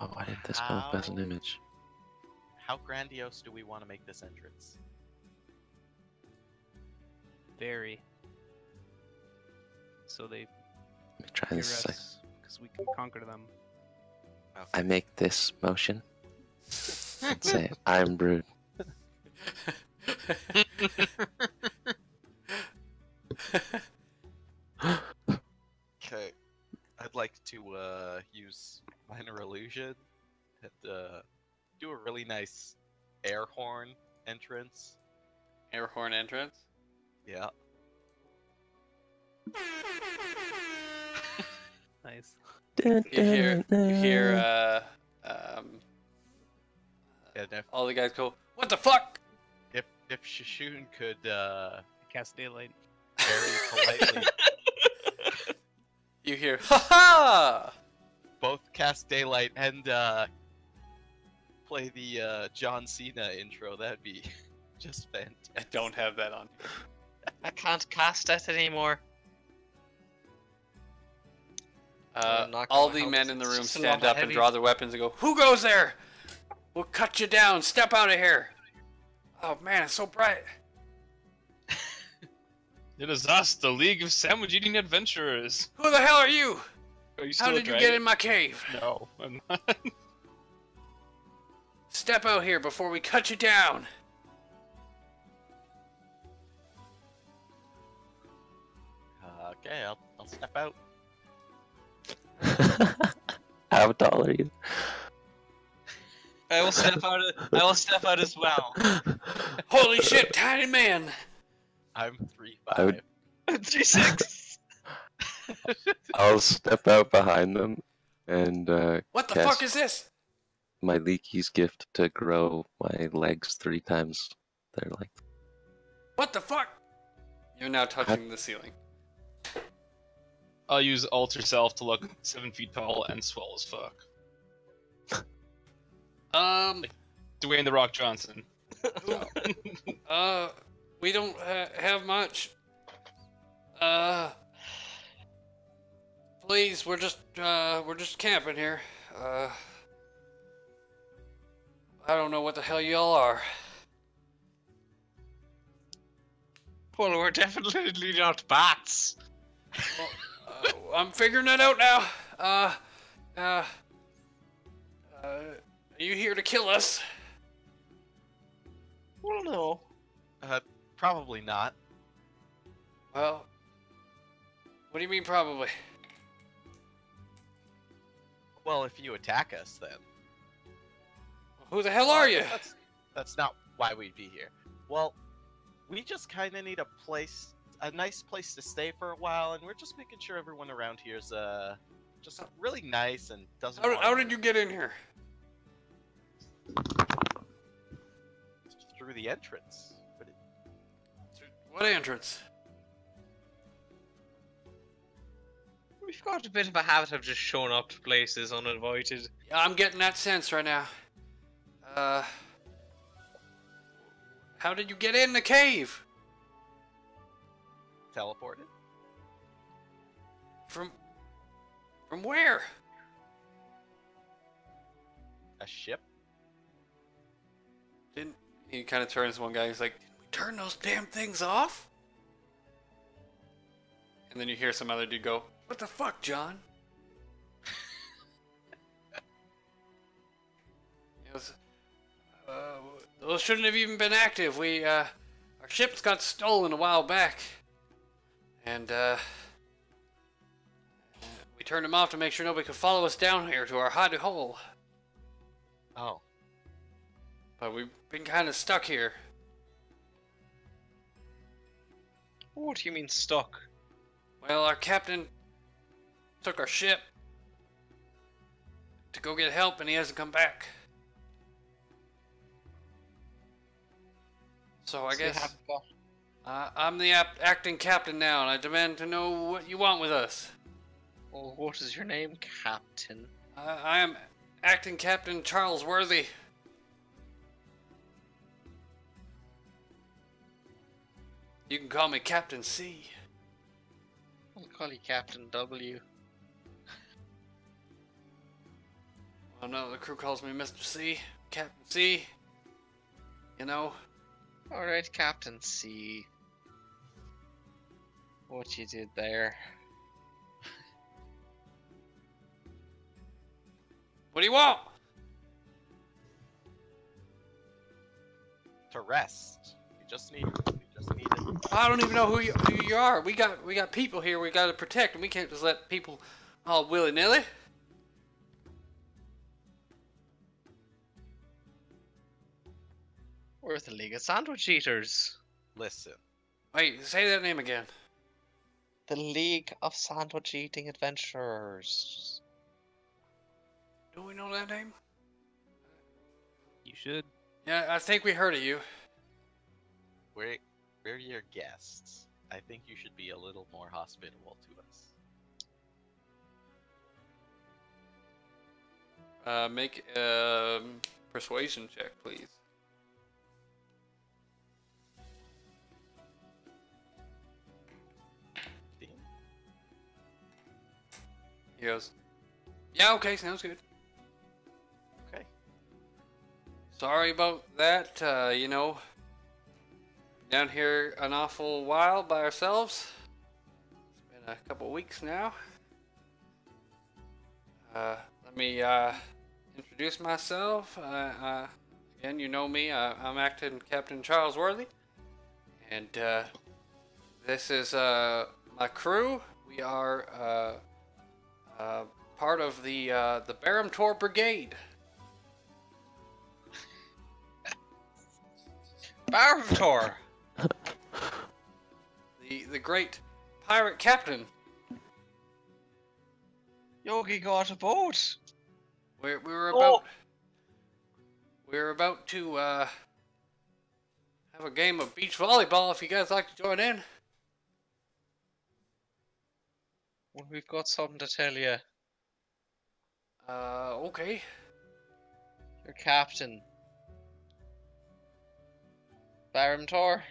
Oh, I did this come up as an image. How grandiose do we want to make this entrance? Very. So they Let me try fear this. us because we can conquer them. I make this motion and say, I'm Brood. Okay, I'd like to use minor illusion and do a really nice air horn entrance. Air horn entrance. Yeah. Nice. You hear And all the guys go, "What the fuck?" if Shishun could Cast daylight. very politely You hear, "Ha ha!" both cast daylight and play the John Cena intro, that'd be just fantastic. I don't have that on. I can't cast it anymore. I'm not All gonna the help. men in the It's room just a stand lot up and heavy. draw their weapons and go, "Who goes there? We'll cut you down. Step out of here." Oh man, it's so bright. It is us, the League of Sandwich Eating Adventurers. Who the hell are you? Are you How still a did you get dragon? in my cave? No, I'm not. Step out here before we cut you down. Okay, I'll step out. How tall are you? I will step out. I will step out as well. Holy shit, tiny man! I'm 3'5". I would- 3'6". I'll step out behind them and What the cast fuck is this? my Leaky's gift to grow my legs 3 times their length. What the fuck? You're now touching the ceiling. I'll use alter self to look 7 feet tall and swell as fuck. Dwayne the Rock Johnson. We don't have much. Please, we're just camping here. I don't know what the hell y'all are. Well, we're definitely not bats. Well, I'm figuring that out now. Are you here to kill us? Well, no. Probably not. Well, what do you mean probably? Well, if you attack us, then. Who the hell are you? That's not why we'd be here. Well, we just kind of need a nice place to stay for a while, and we're just making sure everyone around here is just really nice and doesn't. How did you get in here? Through the entrance. What entrance? We've got a bit of a habit of just showing up to places uninvited. Yeah, I'm getting that sense right now. How did you get in the cave? Teleported. From where? A ship. Didn't he kind of turns to one guy? He's like, "Did we turn those damn things off?" And then you hear some other dude go, "What the fuck, John?" He goes, those shouldn't have even been active. Our ships got stolen a while back, and we turned them off to make sure nobody could follow us down here to our hidey hole. Oh. But we've been kind of stuck here. What do you mean stuck? Well, our captain took our ship to go get help, and he hasn't come back. So I guess I'm the acting captain now, and I demand to know what you want with us. Well, what is your name, Captain? I am acting Captain Charles Worthy. You can call me Captain C. I'll call you Captain W. Well, no, the crew calls me Mr. C. Captain C. You know. Alright, Captain C. What you did there. What do you want? To rest. We just need it. I don't even know who you are. We got people here we got to protect, and we can't just let people all willy-nilly. We're the League of Sandwich Eaters. Listen. Wait, say that name again. The League of Sandwich Eating Adventurers. Do we know that name? You should. Yeah, I think we heard of you. We're your guests. I think you should be a little more hospitable to us. Make a persuasion check, please. He goes, "Yeah, okay, sounds good." Okay. Sorry about that, you know. Down here an awful while by ourselves. It's been a couple weeks now. Let me introduce myself. Again, you know me. I'm acting Captain Charles Worthy. And this is my crew. We are part of the Baramtor Brigade. Baramtor! The great pirate captain. Yogi got a boat! We were Oh. about to have a game of beach volleyball if you guys like to join in. Well, we've got something to tell you. Okay. Your captain. Baramtor,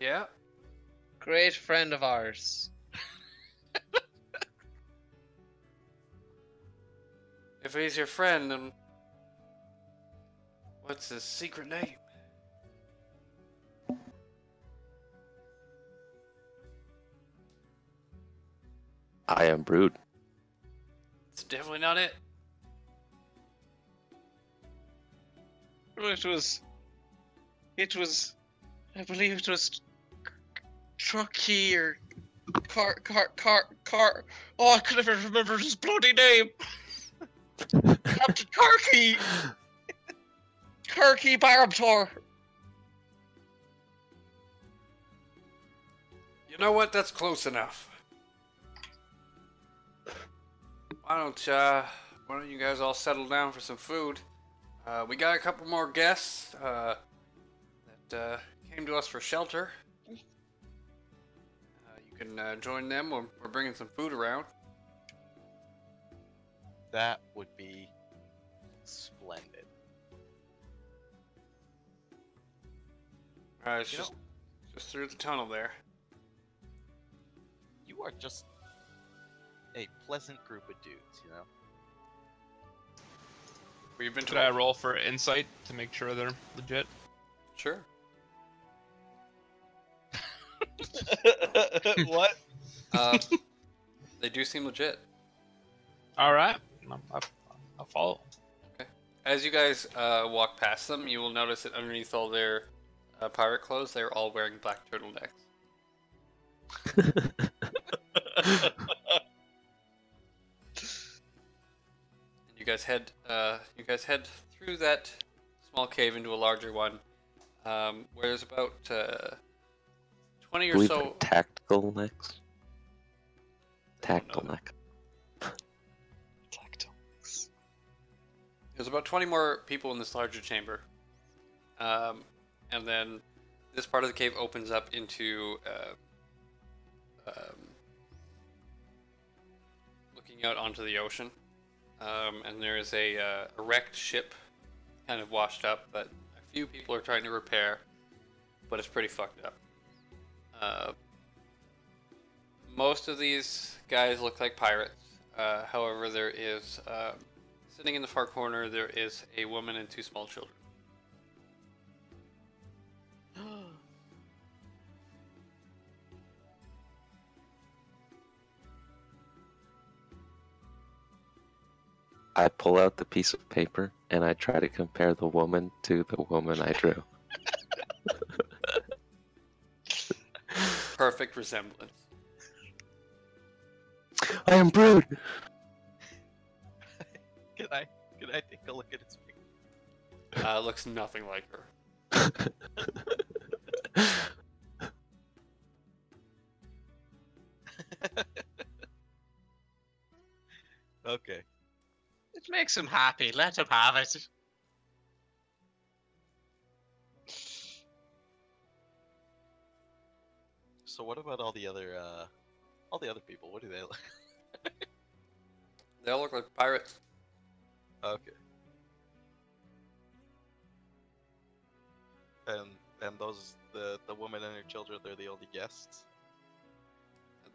Yeah. great friend of ours. If he's your friend, then what's his secret name? I am Brood. It's definitely not it. It was, I believe it was Truckee or Car. Oh, I could never remember his bloody name. Captain Karki. Karki Baramtor. You know what? That's close enough. Why don't you guys all settle down for some food? We got a couple more guests that came to us for shelter. You can join them. We're bringing some food around. That would be splendid. It's You just through the tunnel there. You are just a pleasant group of dudes, you know? We've been Should I roll for insight to make sure they're legit? Sure. What? They do seem legit. All right, I'll follow. As you guys walk past them, you will notice that underneath all their pirate clothes, they're all wearing black turtlenecks. And you guys head through that small cave into a larger one, where there's about 20 or Believe so. they're tactical necks. Tactical know. neck. There's about 20 more people in this larger chamber. And then this part of the cave opens up into looking out onto the ocean. And there is a wrecked ship kind of washed up that a few people are trying to repair, but it's pretty fucked up. Most of these guys look like pirates. However, there is sitting in the far corner, there is a woman and two small children. I pull out the piece of paper and I try to compare the woman to the woman I drew. Perfect resemblance. I am Brood! Can I take a look at his picture? Looks nothing like her. Okay. It makes him happy. Let him have it. So what about all the other people? What do they look? They all look like pirates. Okay. And those the woman and her children, they're the only guests.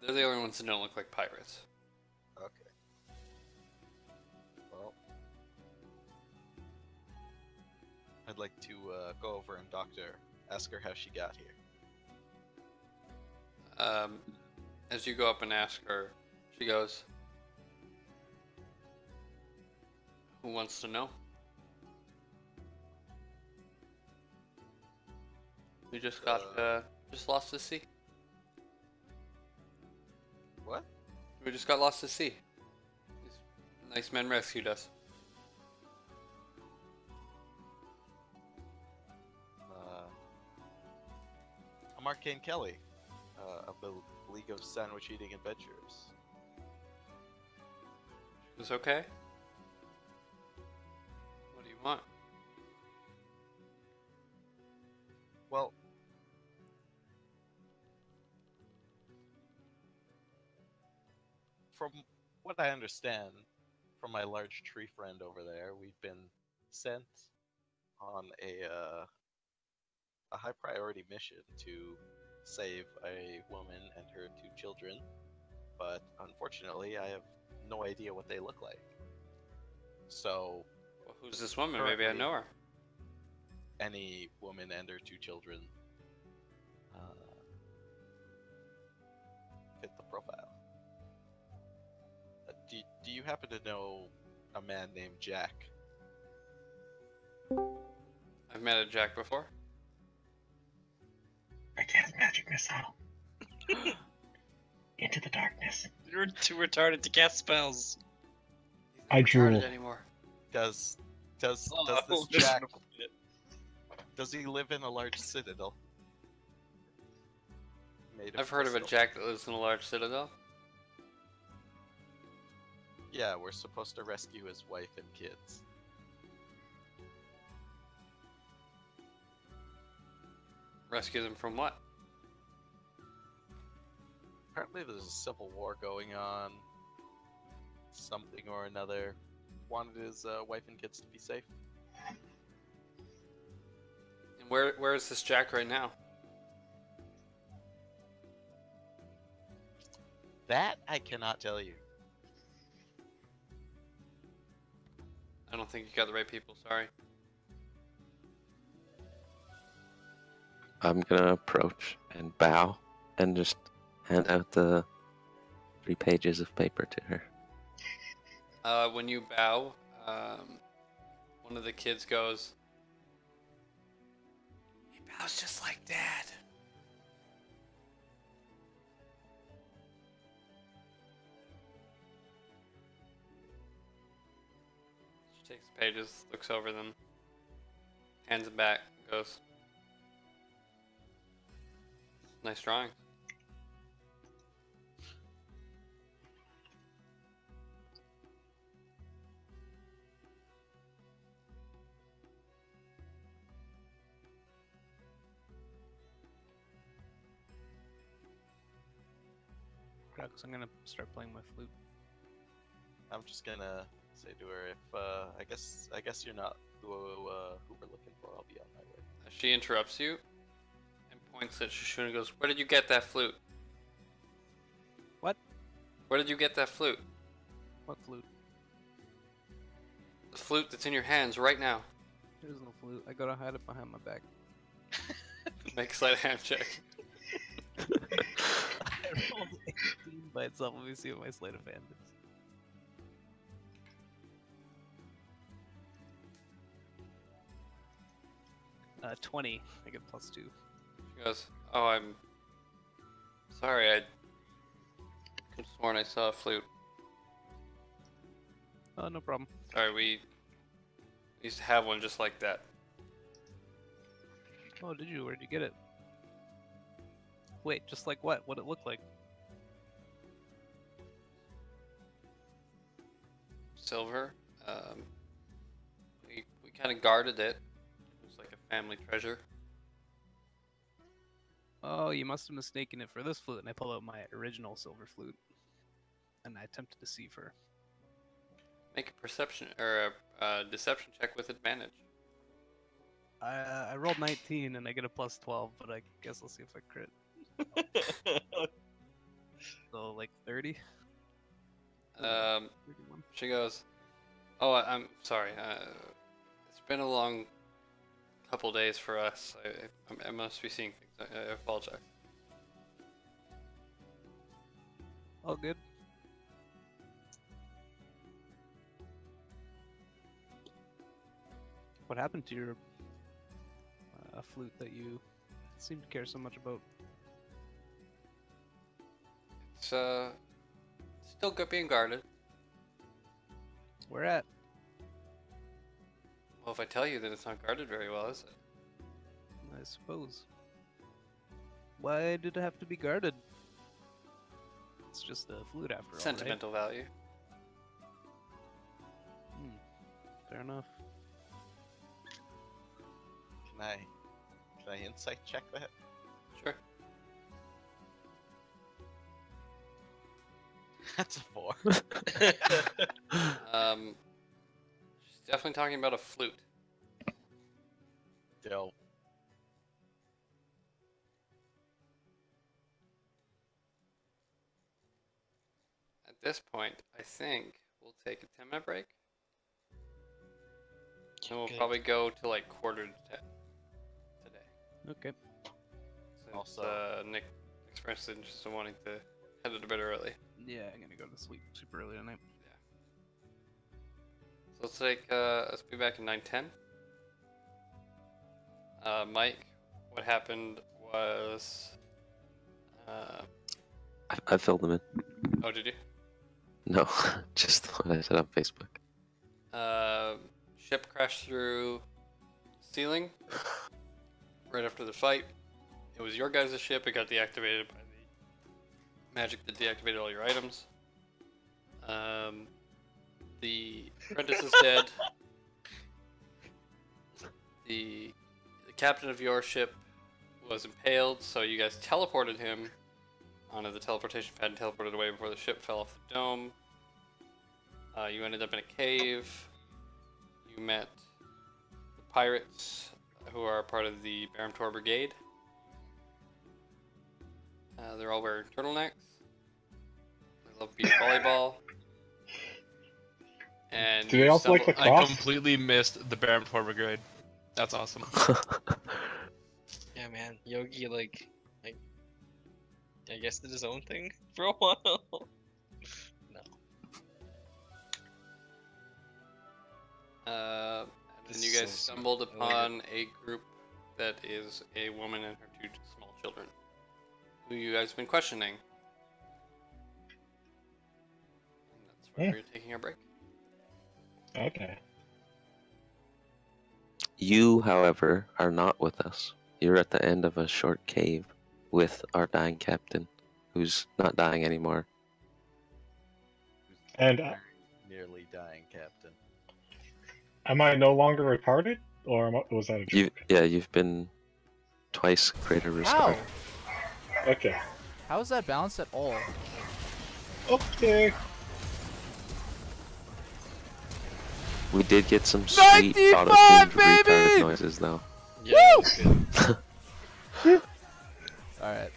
They're the only ones that don't look like pirates. Okay. Well, I'd like to go over and ask her how she got here. As you go up and ask her, she goes, "Who wants to know?" We just got just lost to sea. What? We just got lost to sea. These nice men rescued us. I'm Arcane Kelly, of the League of Sandwich Eating Adventurers. Is okay? What do you want? Well, from what I understand from my large tree friend over there, we've been sent on a high priority mission to save a woman and her 2 children, but unfortunately I have no idea what they look like. So, Well, who's this woman? Maybe I know her. Any woman and her 2 children fit the profile. Do you happen to know a man named Jack? I've met a Jack before. I cast magic missile into the darkness. You're too retarded to cast spells. I He's not drool. retarded anymore. Does this Oh, Jack? Does he live in a large citadel? Made I've heard of a crystal? Jack that lives in a large citadel. Yeah, we're supposed to rescue his wife and kids. Rescue them from what? Apparently there's a civil war going on. Something or another. Wanted his wife and kids to be safe. And where is this Jack right now? That I cannot tell you. I don't think you got the right people, sorry. I'm gonna approach and bow and just hand out the 3 pages of paper to her. When you bow, one of the kids goes, "He bows just like Dad." She takes the pages, looks over them, hands them back, goes, "Nice drawing." Crux, I'm gonna start playing my flute. I'm just gonna say to her, if I guess you're not who we're looking for. I'll be on my way. She interrupts you and points at Shishuna and goes, "Where did you get that flute? What? Where did you get that flute? What flute? The flute that's in your hands right now." There's no flute. I gotta hide it behind my back. Make a sleight of hand check. I rolled 18 by itself. Let me see what my sleight of hand is. 20. I get +2. She goes, "Oh, I'm sorry. I could have sworn I saw a flute. Oh, no problem. Sorry, we used to have one just like that." Oh, did you? Where'd you get it? Wait, just like what? What'd it look like? Silver. We kind of guarded it. It was like a family treasure. Oh, you must have mistaken it for this flute. And I pull out my original silver flute. And I attempt to deceive her. Make a perception or a deception check with advantage. I rolled 19 and I get a +12, but I guess I'll see if I crit. So, like 30? 31? She goes, "Oh, I'm sorry. It's been a long couple days for us. I must be seeing things. I apologize." All good. What happened to your flute that you seem to care so much about? It's still being guarded. Where at? Well, if I tell you, then it's not guarded very well, is it? I suppose. Why did it have to be guarded? It's just a flute after all, right? Sentimental value. Fair enough. Can I insight check that? Sure. That's a 4. She's definitely talking about a flute. Dope. At this point, I think we'll take a 10-minute break. And we'll probably go to like quarter to 10 today. Okay. Since Also- Nick expressed interest in wanting to head to bed early. Yeah, I'm gonna go to sleep super early tonight. So let's be back in 9:10. Mike, what happened was I filled them in. oh, did you? No, just what I said on Facebook. Ship crashed through ceiling right after the fight. It was your guys' ship. It got deactivated by the magic that deactivated all your items. The apprentice is dead. The captain of your ship was impaled, so you guys teleported him onto the teleportation pad and teleported away before the ship fell off the dome. You ended up in a cave. You met the pirates who are part of the Baramtor Brigade. They're all wearing turtlenecks. They love beach volleyball. And Do they you also like the stumble- I cross? completely missed the Baron Brigade. That's awesome. Yeah, man. Yogi, like, I guess did his own thing for a while. No. And then This you is guys so stumbled sweet. I love upon a group that is a woman and her 2 small children, who you guys have been questioning. And that's where Yeah. we're taking our break. Okay. You, however, are not with us. You're at the end of a short cave with our dying captain, who's not dying anymore. And Nearly dying captain. am I no longer retarded, or was that a joke? You've been twice greater restart. How? Okay. How is that balanced at all? Okay. We did get some sweet 95, auto-tuned retard baby! noises, though. Yeah, that's good. Alright.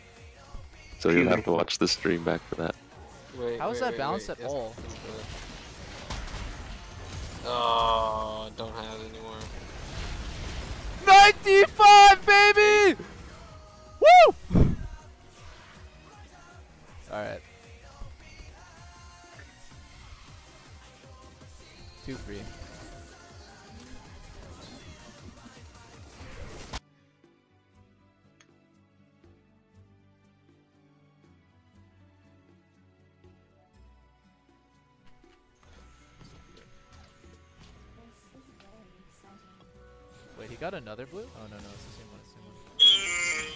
So you'll have to watch the stream back for that. How is that balanced at Yes, all? let's do it. Oh, don't have it anymore. 95, baby! Woo! Alright. 2 free. Wait, he got another blue? Oh no, no, it's the same one, it's the same one.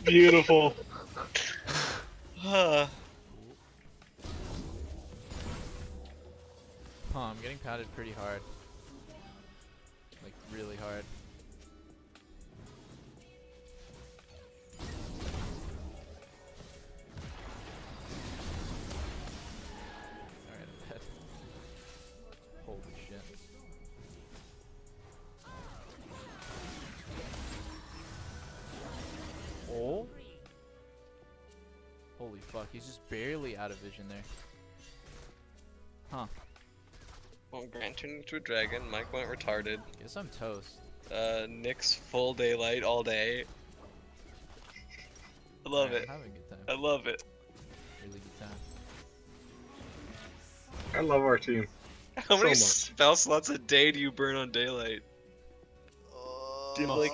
Beautiful. Huh, I'm getting pounded pretty hard. Like, really hard. Alright, I'm dead. Holy shit. Oh? Holy fuck, he's just barely out of vision there. Huh. Well, Grant turned into a dragon. Mike went retarded. Guess I'm toast. Nick's full daylight all day. I love Alright, it. I'm having a good time. I love it. Really good time. I love our team. How many So much. spell slots a day do you burn on daylight? Do you have like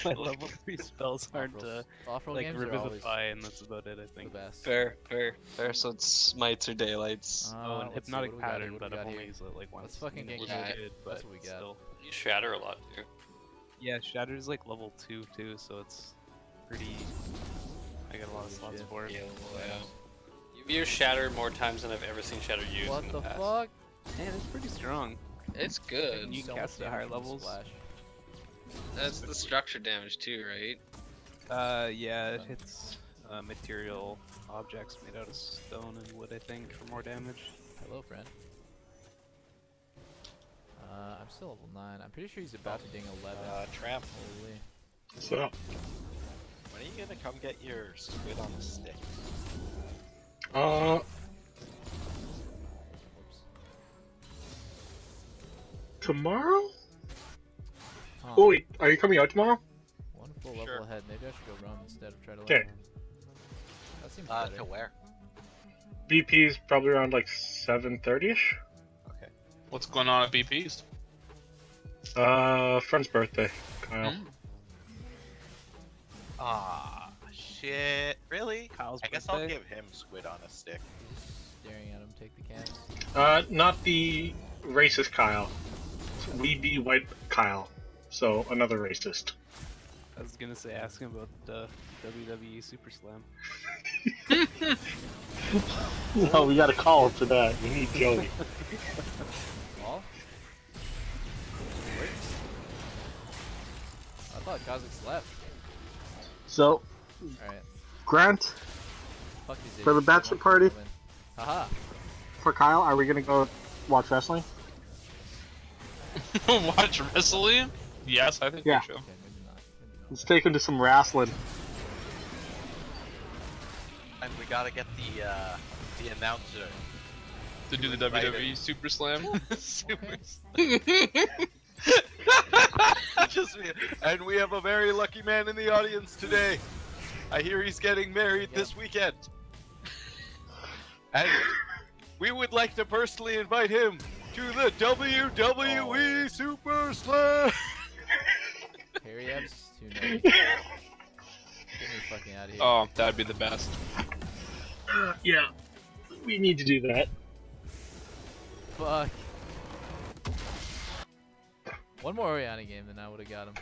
My level 3 spells aren't Off-roll like games are always Revivify, and that's about it, I think. the best. fair? So it's smites or daylights. Oh, and let's see, Hypnotic what do we got here? Pattern, What but do we I've got only here? used it like once. Let's fucking and it get was Shatter. good, That's but what we got. still. You shatter a lot too. Yeah, Shatter's like level 2 too, so it's pretty. I got a lot of slots shit. for it. You've used shatter more times than I've ever seen shatter used What in the the past. fuck? Man, it's pretty strong. It's good. And you So can cast much at higher damage from the levels. splash. That's the structure damage too, right? Yeah, it hits material objects made out of stone and wood, I think, for more damage. Hello, friend. I'm still level 9. I'm pretty sure he's about to ding 11. Tramp, Holy. So, when are you gonna come get your squid on a stick? Whoops. tomorrow? Huh. Oh wait, are you coming out tomorrow? One full Sure. level ahead. Maybe I should go run instead of try to Okay. level. That seems better. To where? BP's probably around like 7:30ish. Okay. What's going on at BP's? Friend's birthday, Kyle. Ah, shit. Really? Kyle's I guess I'll birthday? give him squid on a stick. Staring at him take the cans. Not the racist Kyle. We be white Kyle. So another racist. I was gonna say, ask him about the WWE Super Slam. No, we gotta call him for that. We need Joey. All? Wait. I thought Kha'Zix left. So, Alright. Grant, Fuck these For the idiots, bachelor one party? win. Haha. for Kyle, are we gonna go watch wrestling? Watch wrestling? Yes, I think Yeah. we should. Okay, maybe not. Maybe not. Let's take him to some wrestling. And we gotta get the announcer. To do the Right. WWE Super Slam. And we have a very lucky man in the audience today. I hear he's getting married this weekend. And we would like to personally invite him to the WWE Super Slam. Harry Abs, too nerdy. Get me fucking out of here. Oh, that'd be the best. Yeah, we need to do that. Fuck. One more Oriana game and I would have got him.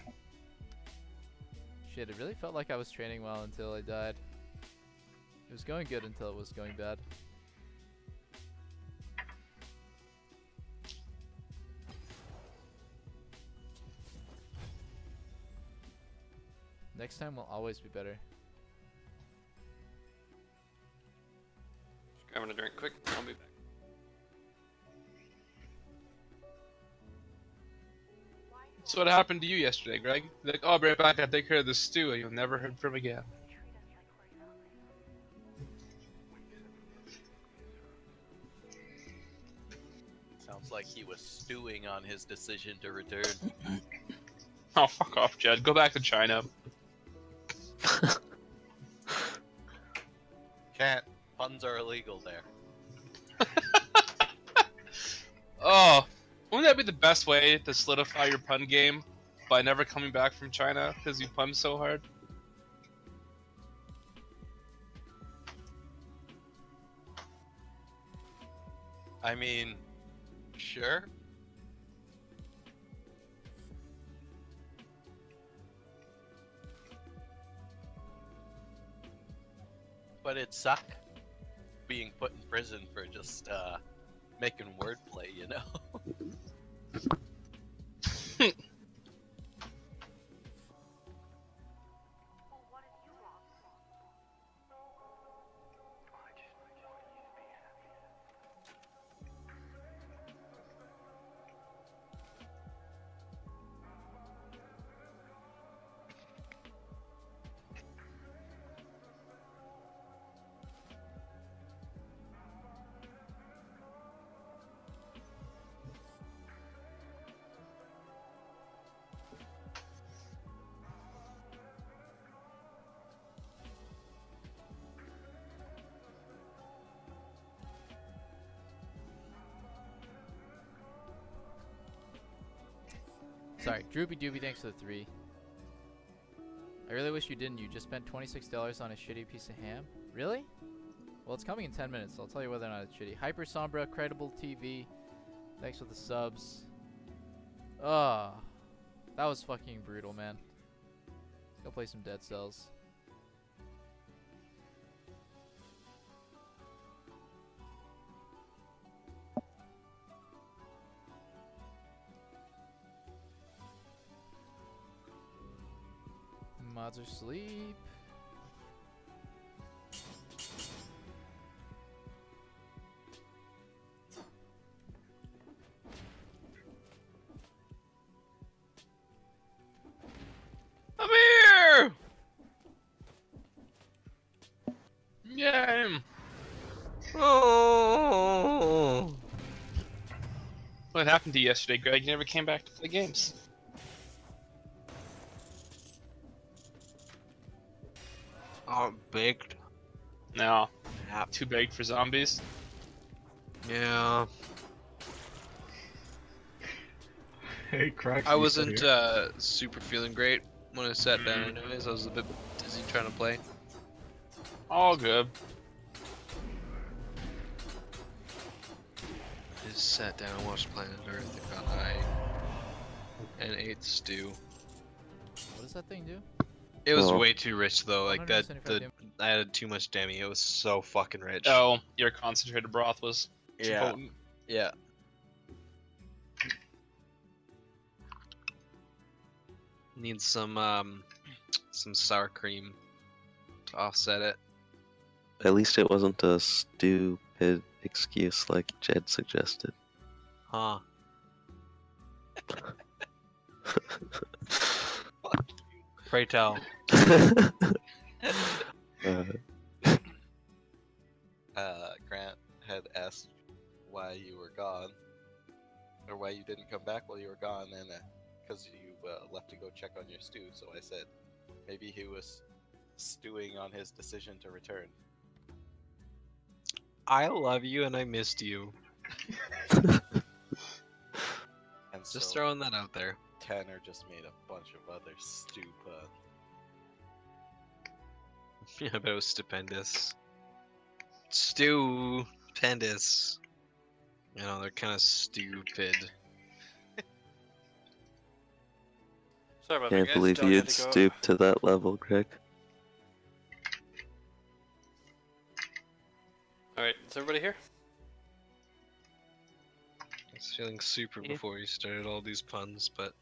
Shit, it really felt like I was training well until I died. It was going good until it was going bad. Next time will always be better. Just grabbing a drink quick. I'll be back. So what happened to you yesterday, Greg? Like, oh, I'll be right back. I take care of the stew, and you'll never heard from again. Sounds like he was stewing on his decision to return. Oh, fuck off, Jed. Go back to China. Can't. Puns are illegal there. Oh, wouldn't that be the best way to solidify your pun game? By never coming back from China because you pun so hard? I mean, sure. But it'd suck being put in prison for just making wordplay, you know? Sorry, Droopy Doopy, thanks for the 3. I really wish you didn't. You just spent $26 on a shitty piece of ham. Really? Well, it's coming in 10 minutes, so I'll tell you whether or not it's shitty. Hyper Sombra, Credible TV, thanks for the subs. Ugh. That was fucking brutal, man. Let's go play some Dead Cells. Mods are asleep. I'm here! Yeah. Oh. What happened to you yesterday, Greg? You never came back to play games. Oh, baked. No. Yeah. Too big for zombies. Yeah. Hey, Cracks. I wasn't super feeling great when I sat down anyways. I was a bit dizzy trying to play. All good. I just sat down and watched Planet Earth and got high. And ate stew. What does that thing do? It was Oh. way too rich though, like that 175 I added too much demi, it was so fucking rich. Oh, your concentrated broth was too yeah. potent. Yeah. Need some sour cream to offset it. At least it wasn't a stupid excuse like Jed suggested. Huh. Pray tell. Grant had asked why you were gone, or why you didn't come back while you were gone, and because you left to go check on your stew. So I said maybe he was stewing on his decision to return. I love you and I missed you. And Just so throwing that out there. Tanner just made a bunch of other stew puns. Yeah, but it was stupendous. Stupendous. You know, they're kind of stupid. Sorry about that, Can't guys. believe Dog you'd had to go. stoop to that level, Greg. Alright, is everybody here? I was feeling super Yeah. before you started all these puns, but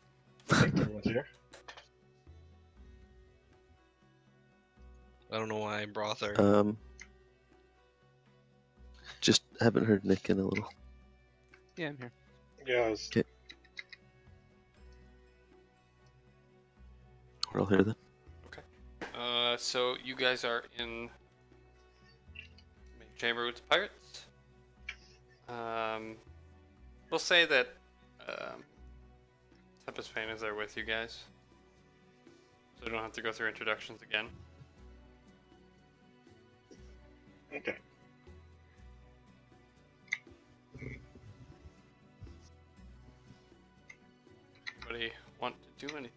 Everyone's here. I don't know why I brought her. Just haven't heard Nick in a little. Yeah, I'm here. Yes. We're all here then. So you guys are in main chamber with the pirates. We'll say that Tempest Pain is there with you guys, so you don't have to go through introductions again. Okay. Anybody want to do anything?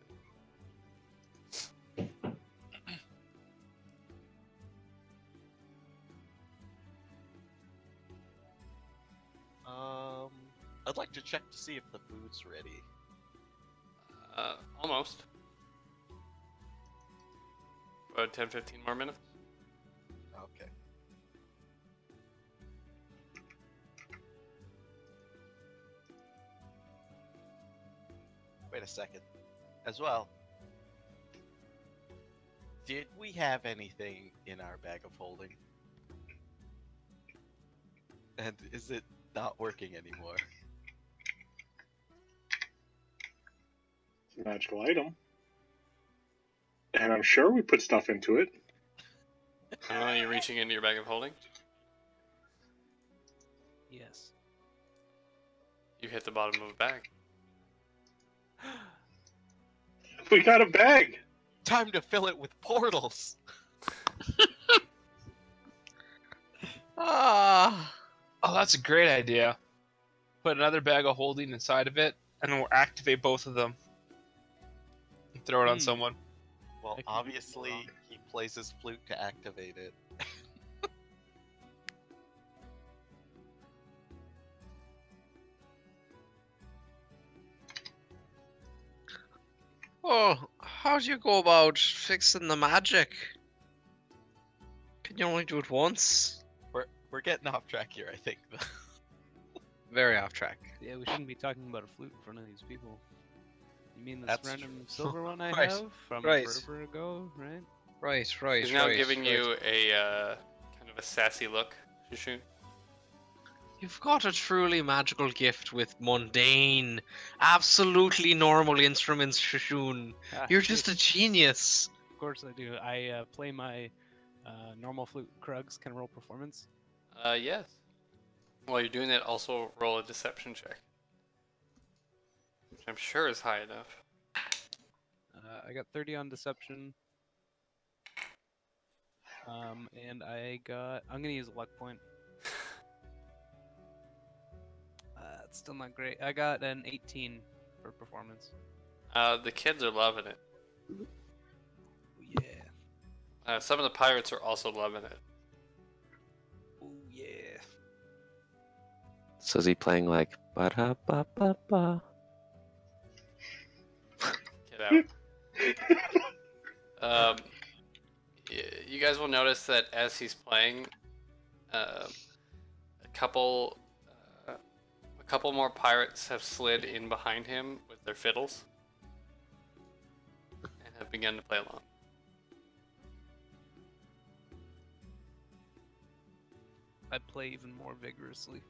I'd like to check to see if the food's ready. Almost. About 10-15 more minutes. Okay. Wait a second. As well, did we have anything in our bag of holding? And is it not working anymore? It's a magical item. And I'm sure we put stuff into it. You're reaching into your bag of holding. Yes. You hit the bottom of the bag. We got a bag! Time to fill it with portals! Ah. Oh, that's a great idea. Put another bag of holding inside of it, and then we'll activate both of them. Throw it on someone. Well, I can obviously, be wrong. he plays his flute to activate it. Oh, how do you go about fixing the magic? Can you only do it once? We're getting off track here, I think. Very off track. Yeah, we shouldn't be talking about a flute in front of these people. You mean this That's random silver one I Right, have from right. forever ago, right? Right. He's now right, giving right. you a kind of a sassy look, Shishun. You've got a truly magical gift with mundane, absolutely normal instruments, Shishun. Ah, You're just yes, a genius. Of course I do. I play my normal flute Krugs. Can I roll performance? Yes. While you're doing that, also roll a deception check. Which I'm sure is high enough. I got 30 on deception. And I'm gonna use a luck point. It's still not great. I got an 18 for performance. The kids are loving it. Yeah. Some of the pirates are also loving it. Oh yeah. So is he playing like ba da ba ba ba? Get out. You guys will notice that as he's playing, a couple more pirates have slid in behind him with their fiddles and have begun to play along. I play even more vigorously.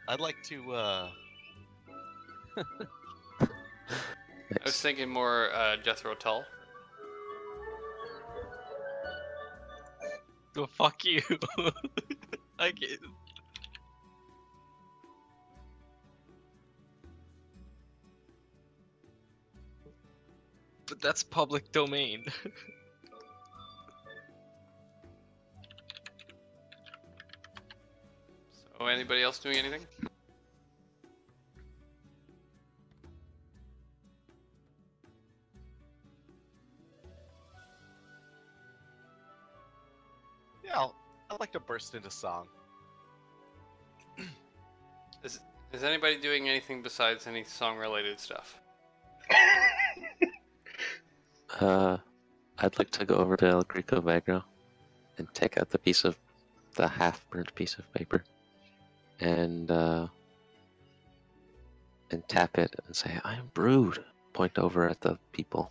I'd like to, I was thinking more Jethro Tull. Go fuck you. I get. But that's public domain. So anybody else doing anything? yeah, I'd like to burst into song. Is anybody doing anything besides any song-related stuff? I'd like to go over to El Greco Vagro and take out the half-burnt piece of paper, and tap it and say, "I am brewed." Point over at the people,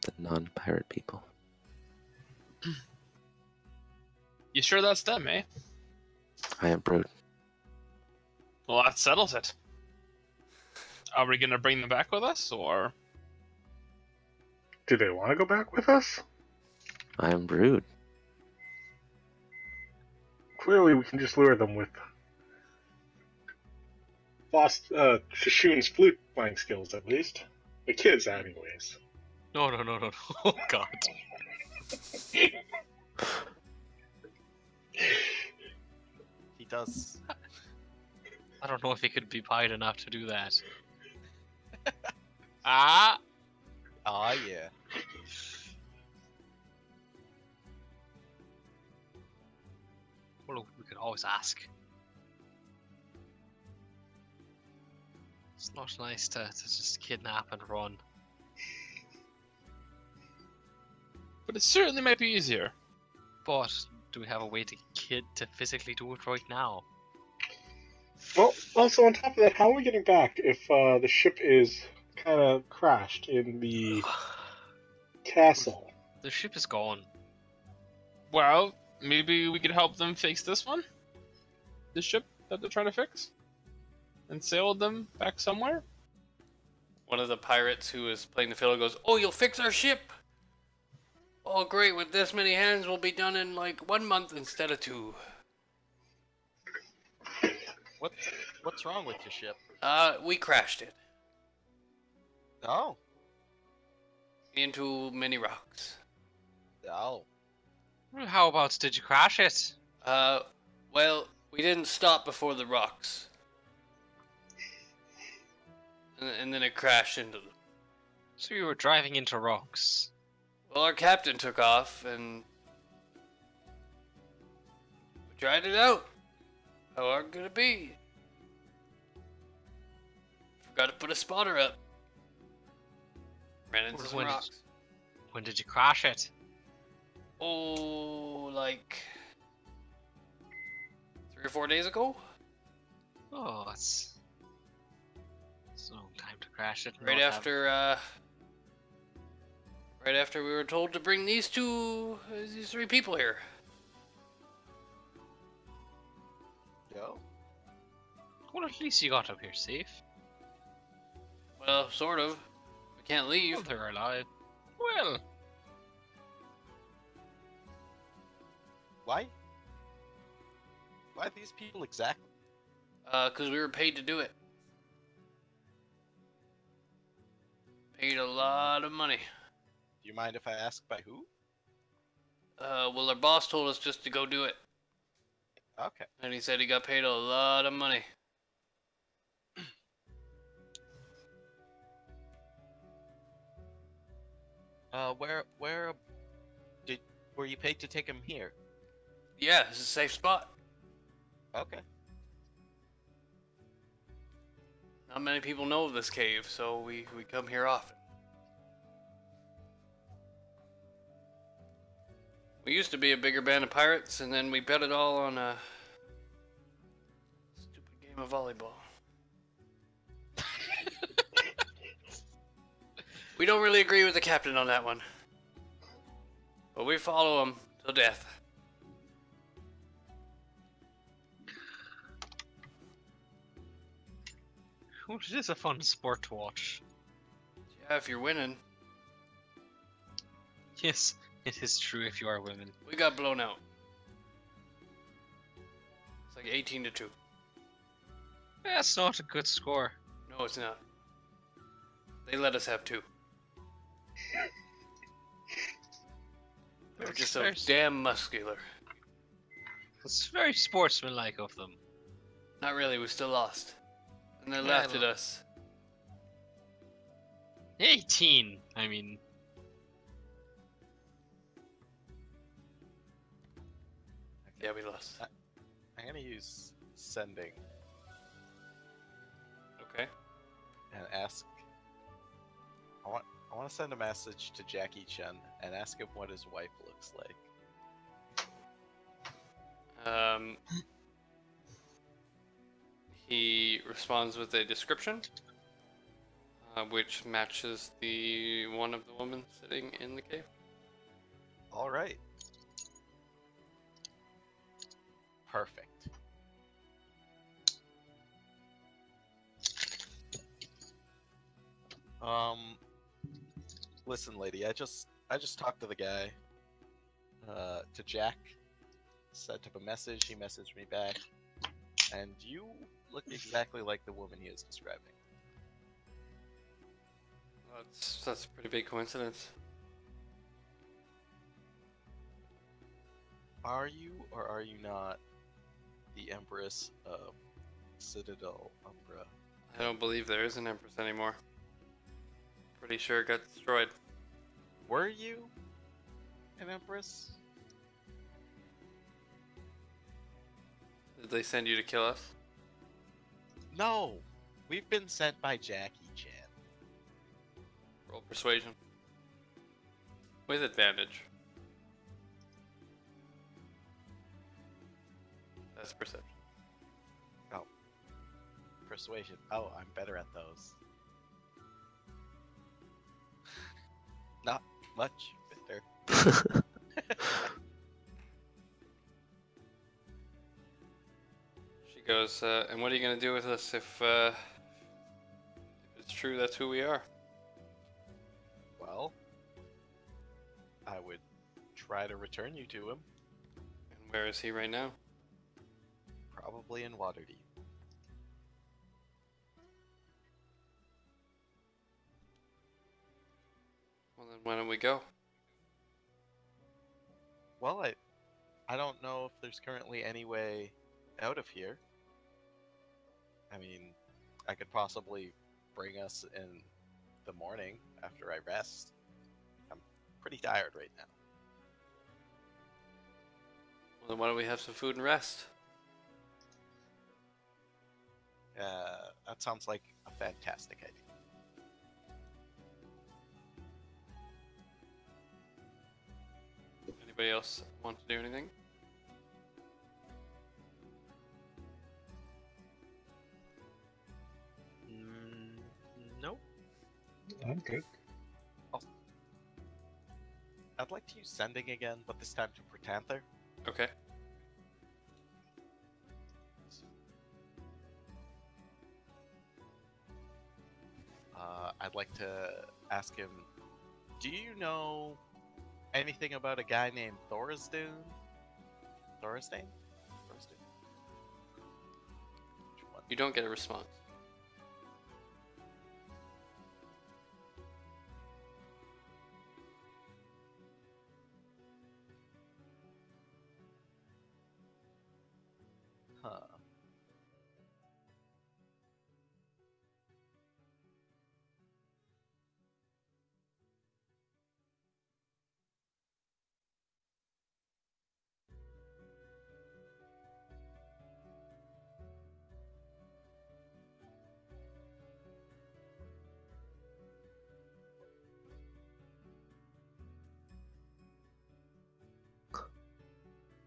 the non-pirate people. You sure that's them, eh? I am brewed. Well, that settles it. Are we gonna bring them back with us, or? Do they want to go back with us? I am brewed. Clearly, we can just lure them with Shishun's flute playing skills, at least. The kids, anyways. No. Oh god. He does. I don't know if he could be pied enough to do that. Ah, yeah. Well, we could always ask. It's not nice to just kidnap and run. But it certainly might be easier. But do we have a way to physically do it right now? Well, also on top of that, how are we getting back if the ship is kind of crashed in the castle? The ship is gone. Well, maybe we could help them fix this one? The ship that they're trying to fix? And sail them back somewhere? One of the pirates who is playing the fiddle goes, "Oh, you'll fix our ship! Oh, great, with this many hands, we'll be done in like 1 month instead of 2. What's wrong with your ship? We crashed it Oh. into many rocks. Oh. Well, how about did you crash it? Well, we didn't stop before the rocks. and then it crashed into them. So you were driving into rocks. Well, our captain took off, and we tried it out. How hard could it be? Forgot to put a spotter up. Ran into some When did- rocks. When did you crash it? Oh, like 3 or 4 days ago? Oh, that's a long time to crash it. Right after we were told to bring these 3 people here. Yo. Well, at least you got up here safe. Well, sort of. We can't Well, leave. they're alive. Well, Why? Why these people exactly? 'Cause we were paid to do it. Paid a lot of money. Do you mind if I ask by who? Well, our boss told us just to go do it. Okay. And he said he got paid a lot of money. Were you paid to take him here? Yeah, it's a safe spot. Okay. Not many people know of this cave, so we come here often. We used to be a bigger band of pirates, and then we bet it all on a stupid game of volleyball. We don't really agree with the captain on that one. But we follow him till death. well, it is a fun sport to watch. Yeah, if you're winning. Yes, it is true if you are women. We got blown out. It's like 18-2. That's not a good score. No, it's not. They let us have 2. They're just so damn muscular. It's very sportsmanlike of them. Not really, we still lost. And they Yeah, laughed at well. us. 18. I mean, Yeah, we lost. I'm gonna use sending Okay. and ask. I want to send a message to Jackie Chen and ask him what his wife looks like. He responds with a description, which matches the one of the women sitting in the cave. All right. Perfect. Listen, lady, I just talked to the guy, to Jack, sent him a message, he messaged me back, and you look exactly like the woman he is describing. That's a pretty big coincidence. Are you or are you not the Empress of Citadel Umbra? I don't believe there is an Empress anymore. Pretty sure it got destroyed. Were you an Empress? Did they send you to kill us? No! We've been sent by Jackie Chan. Roll persuasion. With advantage. That's perception. Oh. Persuasion. Oh, I'm better at those. Not much better. She goes, and what are you going to do with us if it's true that's who we are? Well, I would try to return you to him. And where is he right now? Probably in Waterdeep. Well, then why don't we go? Well, I don't know if there's currently any way out of here. I mean, I could possibly bring us in the morning after I rest. I'm pretty tired right now. Well, then why don't we have some food and rest? That sounds like a fantastic idea. Anybody else want to do anything? Nope. I'm good. I'd like to use sending again, but this time to Protanther. Okay. I'd like to ask him, do you know anything about a guy named Thorisdune? Thorisdane? Thorisdune? Which one? You don't get a response. Huh.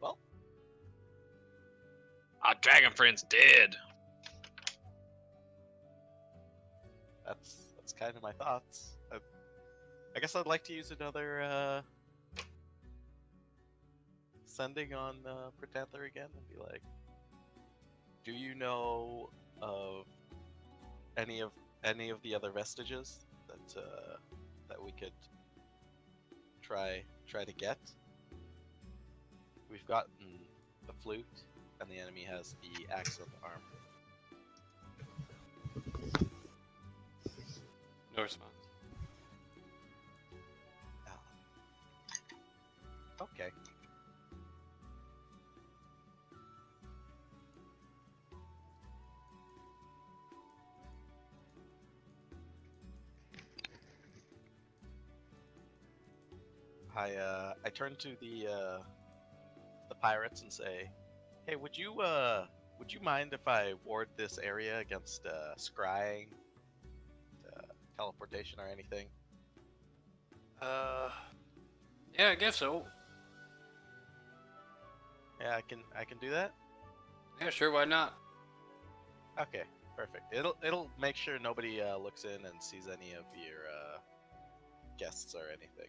Well, Our dragon friend's dead. that's kind of my thoughts. I guess I'd like to use another sending on Protanther again and be like, do you know of any of the other vestiges that we could try to get? We've gotten the flute, and the enemy has the axe of armor. No response. Okay. I turn to the pirates and say, "Hey, would you mind if I ward this area against scrying, teleportation, or anything?" Yeah, I guess so. Yeah, I can do that. Yeah, sure, why not? Okay, perfect. It'll make sure nobody looks in and sees any of your guests or anything.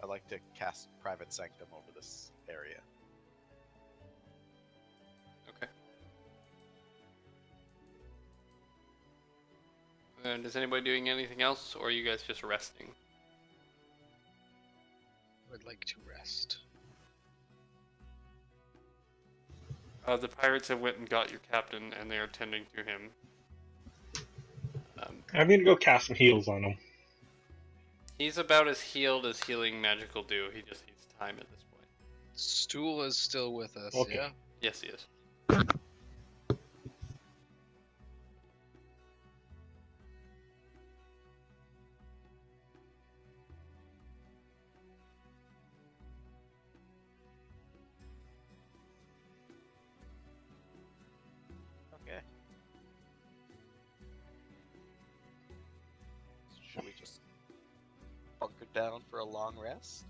I'd like to cast Private Sanctum over this area. Okay. And is anybody doing anything else, or are you guys just resting? Would like to rest. The pirates have went and got your captain, and they are tending to him. I'm gonna go cast some heals on him. He's about as healed as healing magical do. He just needs time at this point. Stool is still with us, Okay. yeah? Yes, he is. Okay. Should we just bunker down for a long rest?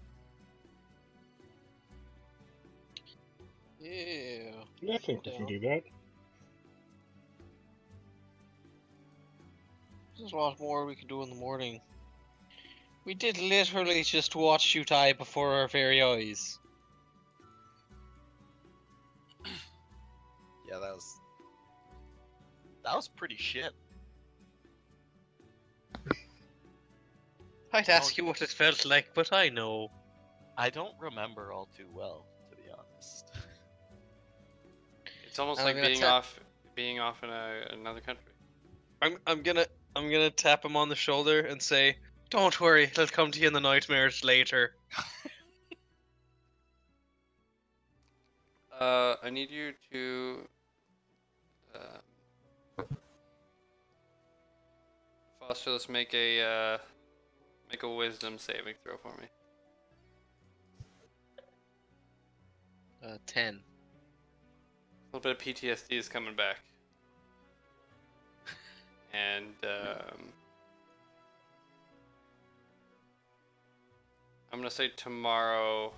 Yeah. I think we can do that. There's a lot more we can do in the morning. We did literally just watch you die before our very eyes. Yeah, that was pretty shit. I'd ask you what it felt like, but I know. I don't remember all too well, to be honest. It's almost I'm like gonna being off in another country. I'm gonna tap him on the shoulder and say, "Don't worry, it'll come to you in the nightmares later." I need you to Phosphorus, make a wisdom saving throw for me. 10. A little bit of PTSD is coming back. And I'm gonna say tomorrow.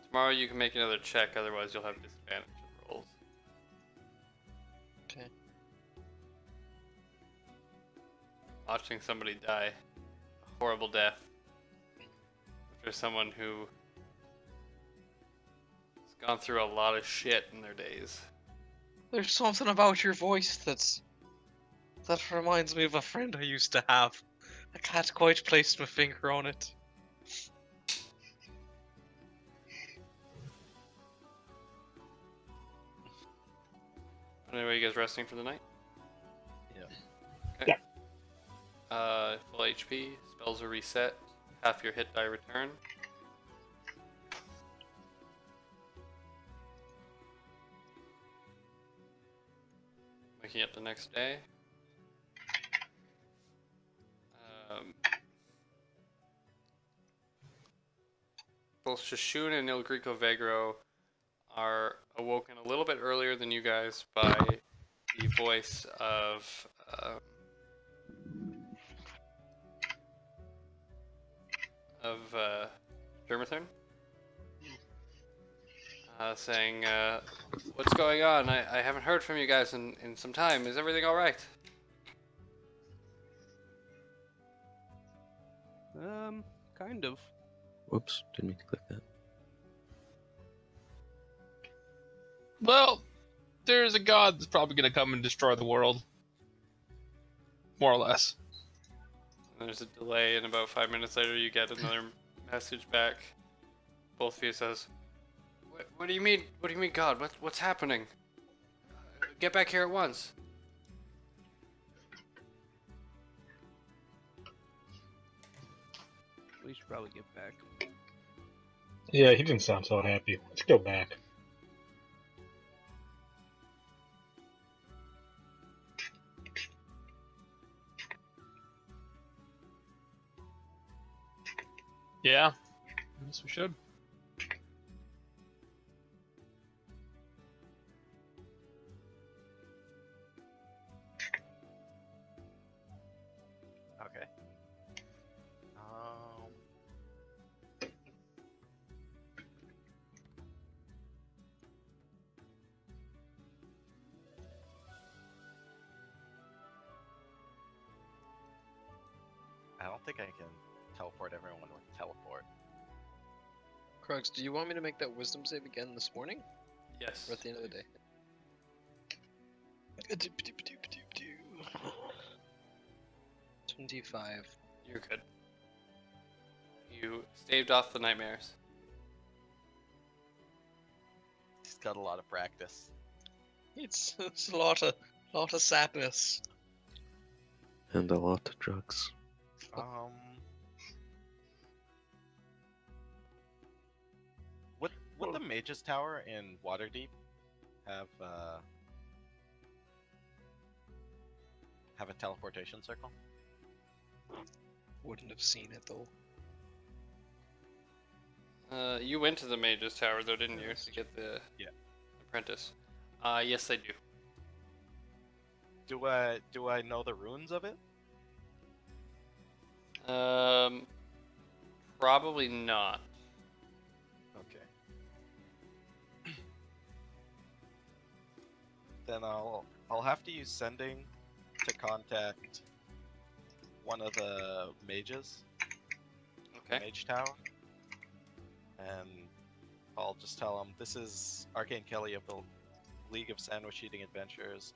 Tomorrow you can make another check, otherwise you'll have disadvantage of rolls. Okay. Watching somebody die a horrible death after someone who has gone through a lot of shit in their days. There's something about your voice that reminds me of a friend I used to have. I can't quite place my finger on it. Anyway, you guys resting for the night? Yeah. Okay. Full HP, spells are reset, half your hit die return. Waking up the next day. Both Shishun and Il Greco Vegro are awoken a little bit earlier than you guys by the voice of Dermathern, saying, "What's going on? I haven't heard from you guys in some time. Is everything all right?" Kind of. Whoops, didn't mean to click that. Well, there's a god that's probably gonna come and destroy the world. More or less. And there's a delay, and about 5 minutes later, you get another message back. Both of you says, "What do you mean? What do you mean, God? What's happening? Get back here at once." We should probably get back. Yeah, he didn't sound so happy. Let's go back. Yeah. I guess we should. Okay. I don't think I can teleport everyone with teleport. Krugs, do you want me to make that wisdom save again this morning? Yes. Or at the end of the day? 25. You're good. You staved off the nightmares. He's got a lot of practice. It's a lot of sadness. And a lot of drugs. Would the Mage's Tower in Waterdeep have a teleportation circle? Wouldn't have seen it though. You went to the Mage's Tower though, didn't you, to get the apprentice? Yes, they do. Do I know the runes of it? Probably not. Okay. Then I'll have to use sending to contact one of the mages. Okay. Mage Tower. And I'll just tell him, this is Arcane Kelly of the League of Sandwich Eating Adventures,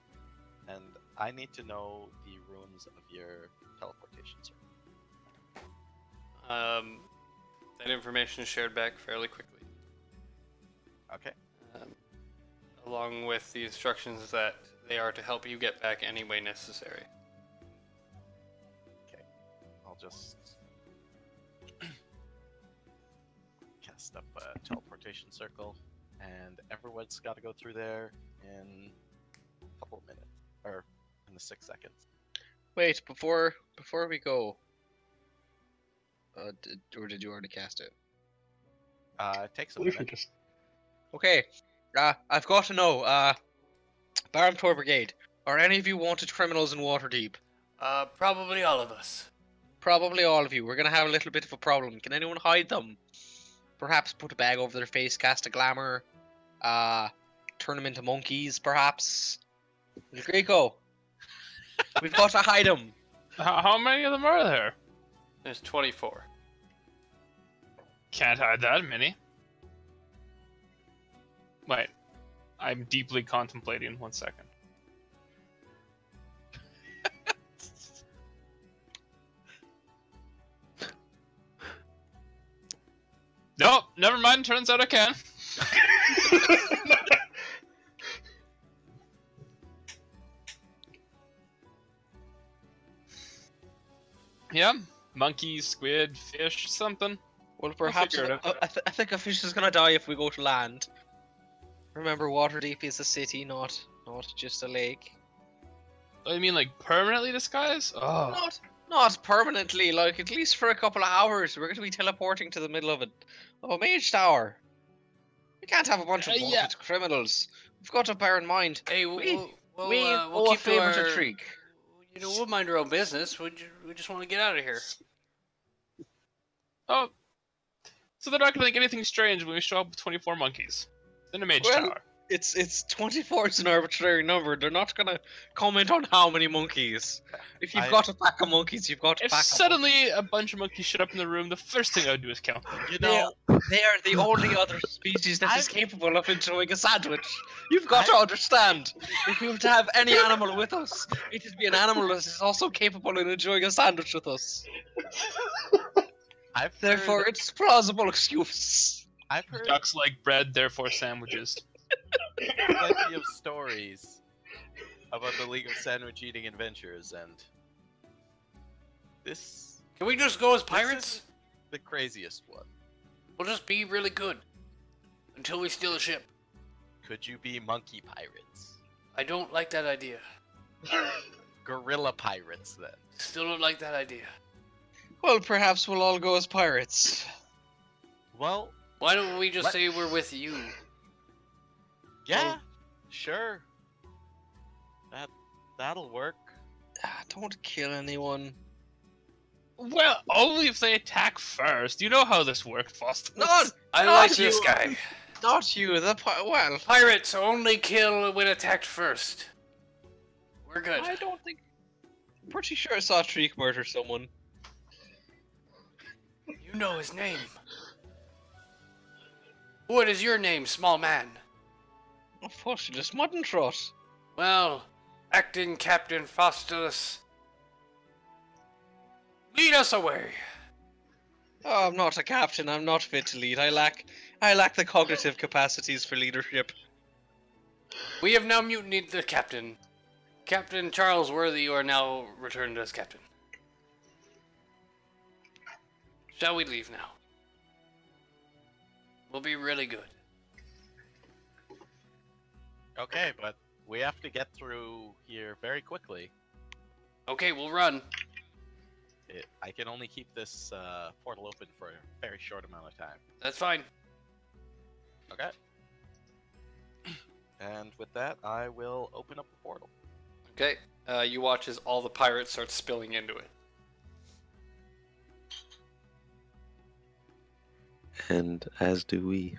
and I need to know the runes of your teleportation circle. That information is shared back fairly quickly. Okay. Along with the instructions that they are to help you get back any way necessary. Okay. I'll just cast up a teleportation circle, and everyone's got to go through there in a couple of minutes, or in the 6 seconds. Wait, before we go. Or did you already cast it? It takes I a believe we minute. just. Okay. I've got to know. Baramtor Brigade. Are any of you wanted criminals in Waterdeep? Probably all of us. Probably all of you. We're gonna have a little bit of a problem. Can anyone hide them? Perhaps put a bag over their face, cast a glamour, turn them into monkeys, perhaps. Greco, we've got to hide them. How many of them are there? There's 24. Can't hide that many. Wait, I'm deeply contemplating. 1 second. Nope, never mind. Turns out I can. Yeah, monkey, squid, fish, something. Well, perhaps figure it out. I think a fish is gonna die if we go to land. Remember, Waterdeep is a city, not just a lake. I mean, like permanently disguised? Oh, Not permanently, like at least for a couple of hours. We're going to be teleporting to the middle of a mage tower. We can't have a bunch of Yeah. wanted criminals. We've got to bear in mind. Hey, we'll we'll keep keep to favor to our, Trig. You know, we'll mind our own business. We just want to get out of here. oh. So they're not gonna think anything strange when we show up with 24 monkeys in a mage Well, tower. It's 24. It's an arbitrary number. They're not going to comment on how many monkeys. If you've got a pack of monkeys, you've got a If pack suddenly a bunch of monkeys showed up in the room, the first thing I would do is count them. You They know, they are the only other species that is capable of enjoying a sandwich. You've got to understand. If we were to have any animal with us, it would be an animal that is also capable of enjoying a sandwich with us. I've Therefore, heard, it's plausible excuse. I've heard Ducks like bread, therefore sandwiches. plenty of stories about the League of Sandwich Eating Adventures, and this Can we just go as this pirates? is the craziest one. We'll just be really good until we steal a ship. Could you be monkey pirates? I don't like that idea. Gorilla pirates, then. Still don't like that idea. Well, perhaps we'll all go as pirates. Well, Why don't we just Let- say we're with you? yeah, sure. That'll work. Don't kill anyone. Well, only if they attack first. You know how this works, Faustus. I Not like this you. guy. Not you. Well, Pirates only kill when attacked first. We're good. I don't think. I'm pretty sure I saw Treek murder someone. You know his name. What is your name, small man? Unfortunately, Muttontrot. Well, acting Captain Faustus, lead us away. Oh, I'm not a captain. I'm not fit to lead. I lack the cognitive capacities for leadership. We have now mutinied the captain. Captain Charles Worthy, you are now returned as captain. Shall we leave now? We'll be really good. Okay, but we have to get through here very quickly. Okay, we'll run. I can only keep this portal open for a very short amount of time. That's fine. Okay. And with that, I will open up the portal. Okay, you watch as all the pirates start spilling into it. And as do we.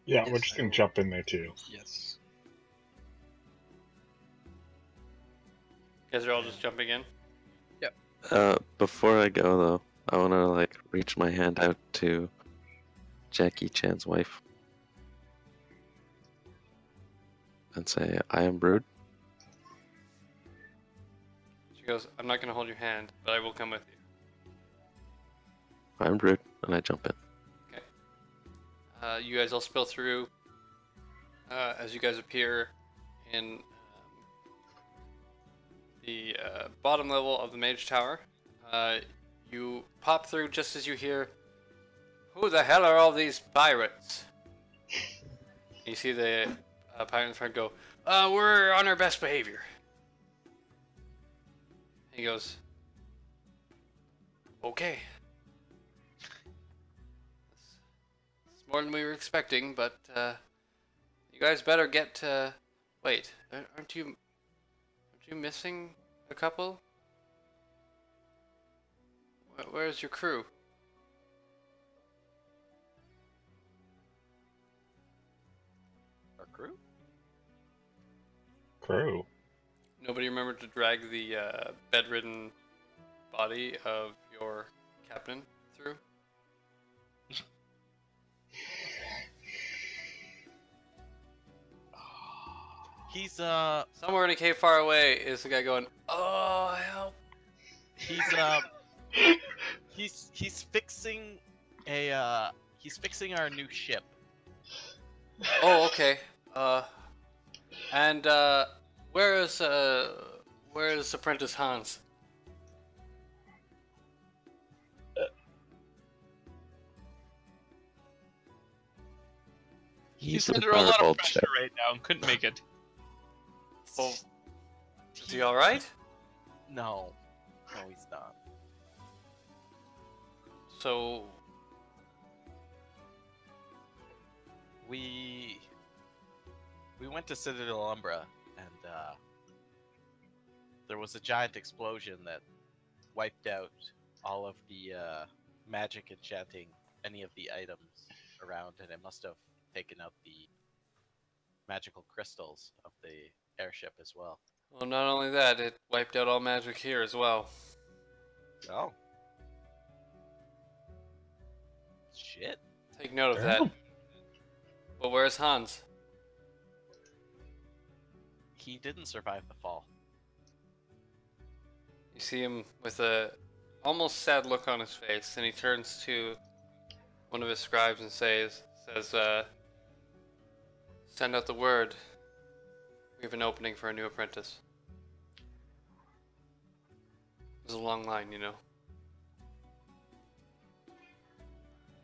Yeah, we're just gonna jump in there too. Yes. You guys are all just jumping in? Before I go though, I wanna like reach my hand out to Jackie Chan's wife and say, "I am Brood." She goes, I'm not going to hold your hand, but I will come with you. I'm Brood, and I jump in. You guys all spill through as you guys appear in the bottom level of the mage tower. You pop through just as you hear, "Who the hell are all these pirates?" You see the pirate in front go, "We're on our best behavior." He goes, okay. It's more than we were expecting, but you guys better get. Wait, aren't you missing a couple? Where's your crew? Our crew? Crew. Nobody remembered to drag the bedridden body of your captain through? He's Somewhere in a cave far away is the guy going, oh, help. He's fixing he's fixing our new ship. Oh, okay. And where's Apprentice Hans? He's in under the a lot of firebolt pressure ship. right now and couldn't make it. Oh, is he all right? No, he's not. So We went to Citadel Umbra, and there was a giant explosion that wiped out all of the magic enchanting any of the items around, and it must have taken out the magical crystals of the airship as well. well, not only that, it wiped out all magic here as well. Oh. Shit. Take note of that. But where's Hans? He didn't survive the fall. You see him with a almost sad look on his face, and he turns to one of his scribes and says, send out the word. We have an opening for a new apprentice. There's a long line, you know.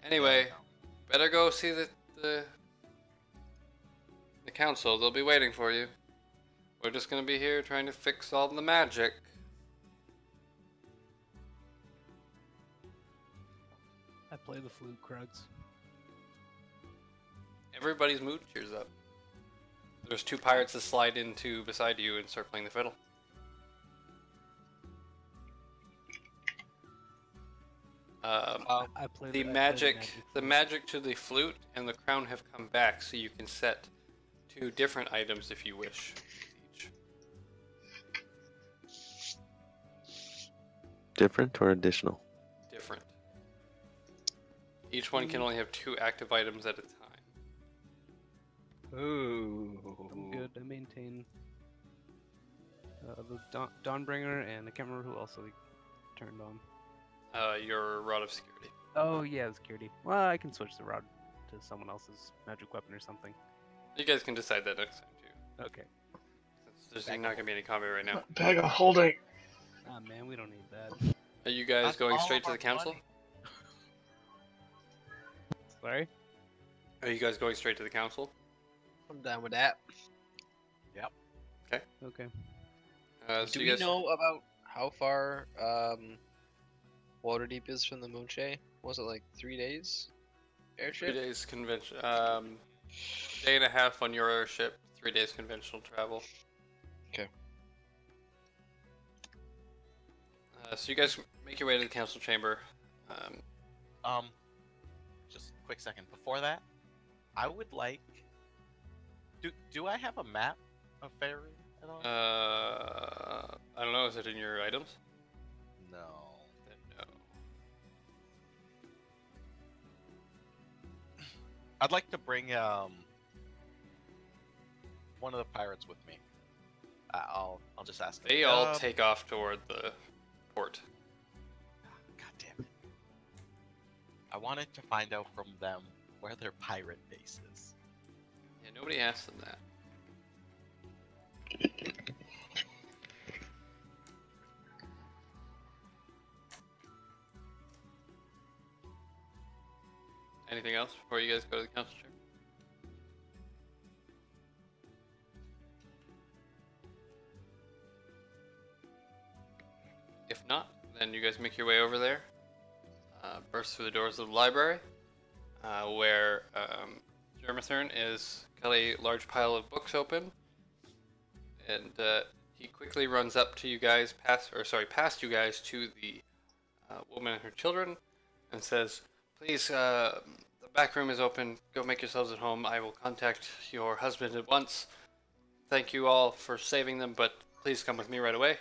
Anyway, better go see the council. They'll be waiting for you. We're just gonna be here trying to fix all the magic. I play the flute, Krugs. Everybody's mood cheers up. There's two pirates that slide into beside you and start playing the fiddle. I play The magic to the flute and the crown have come back, so you can set two different items if you wish. Each. Different or additional? Different. Each one can only have two active items at a time. I'm good. I maintain the Dawnbringer, and I can't remember who else I turned on. Your rod of security. Oh yeah, the security. Well, I can switch the rod to someone else's magic weapon or something. You guys can decide that next time too. Okay. Since there's not gonna be any combat right now. Bag of holding. Ah man, we don't need that. Are you guys going straight to the council? Sorry? Are you guys going straight to the council? I'm down with that. Yep. Okay. Okay. So Do you we guys... know about how far Waterdeep is from the Moonshea? Was it like 3 days? 3 Airship? days convention. Day and a half on your airship. 3 days conventional travel. Okay. So you guys make your way to the council chamber. Just a quick second. Before that, I would like. Do I have a map of Faerun at all? I don't know. Is it in your items? No. Then no. I'd like to bring one of the pirates with me. I'll just ask them. They all take off toward the port. God damn it! I wanted to find out from them where their pirate base is. Yeah, nobody asked them that. Anything else before you guys go to the council chamber? If not, then you guys make your way over there. Burst through the doors of the library, where Germathern is got a large pile of books open, and he quickly runs up to you guys, past you guys to the woman and her children, and says, "Please, the back room is open. Go make yourselves at home. I will contact your husband at once. Thank you all for saving them, but please come with me right away."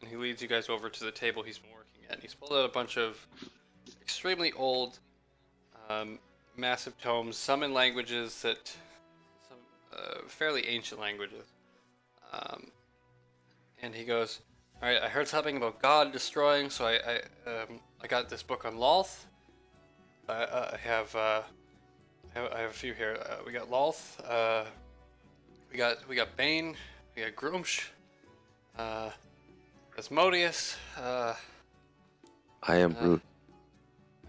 And he leads you guys over to the table he's been working at. He's pulled out a bunch of extremely old, massive tomes, some in languages that, some fairly ancient languages. And he goes, "All right, I heard something about God destroying, so I got this book on Lolth. I have a few here. We got Lolth. We got Bane. We got Grumsh. Asmodeus. I am Brood.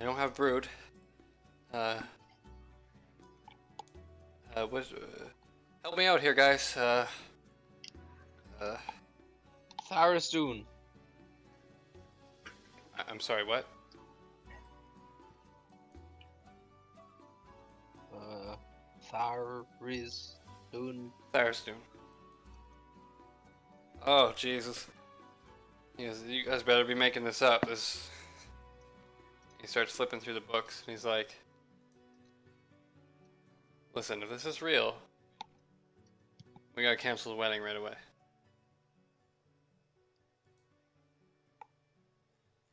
I don't have Brood. Help me out here, guys. Tharizdun. I'm sorry, what? Tharizdun. Tharizdun. Oh, Jesus. You guys better be making this up. He starts flipping through the books, and he's like, "Listen, if this is real, we gotta cancel the wedding right away."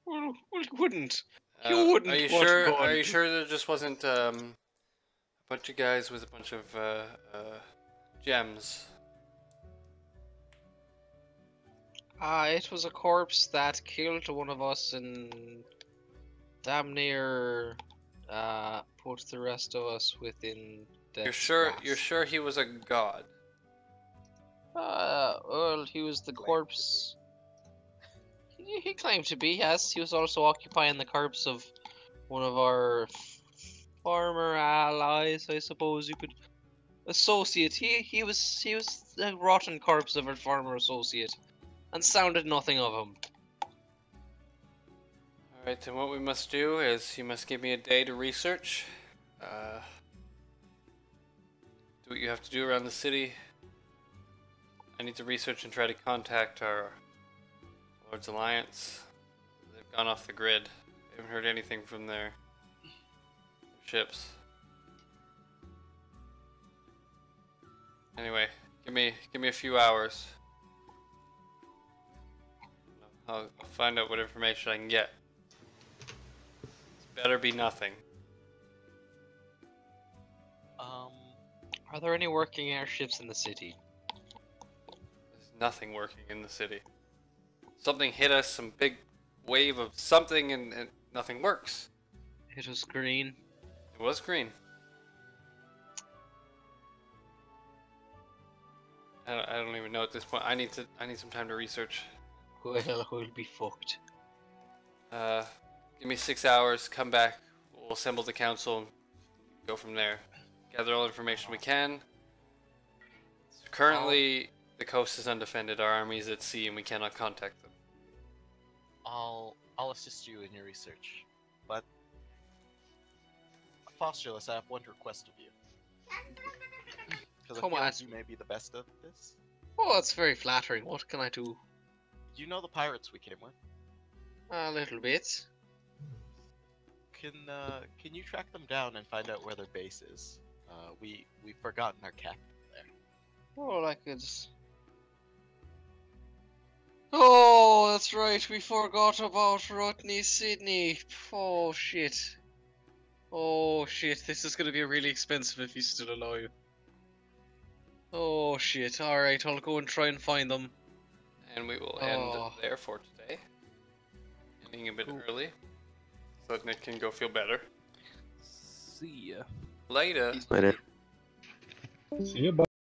Well, we wouldn't. You wouldn't. Are you want sure? to go Are on- you sure there just wasn't a bunch of guys with a bunch of gems? It was a corpse that killed one of us and damn near put the rest of us within death's You're sure? grasp. You're sure he was a god? Well, he was the corpse. He claimed to be, yes. He was also occupying the corpse of one of our former allies, I suppose you could. Associate. He was the rotten corpse of a former associate, and sounded nothing of him. Alright, then what we must do is you must give me a day to research. Do what you have to do around the city. I need to research and try to contact our Lord's Alliance. They've gone off the grid. I haven't heard anything from their ships. Anyway, give me a few hours. I'll find out what information I can get. It's better be nothing. Are there any working airships in the city? There's nothing working in the city. Something hit us, some big wave of something, and nothing works. It was green. It was green. I don't even know at this point. I need some time to research. Well, we'll be fucked. Give me 6 hours. Come back. We'll assemble the council and go from there. Gather all the information we can. Currently, the coast is undefended. Our army is at sea, and we cannot contact them. I'll assist you in your research, but Fosterless, I have one request of you. Because I Come feel on. like you may be the best of this. Oh, that's very flattering. What can I do? Do you know the pirates we came with? A little bit. Can you track them down and find out where their base is? We've forgotten our captain there. Oh, I could. Oh, that's right. We forgot about Rotney Sydney. Oh shit. Oh shit. This is gonna be really expensive if he's still alive. Oh shit. All right, I'll go and try and find them. And we will end Oh. there for today. Ending a bit early, so that Nick can go feel better. See ya. Later. Later. See you, bye.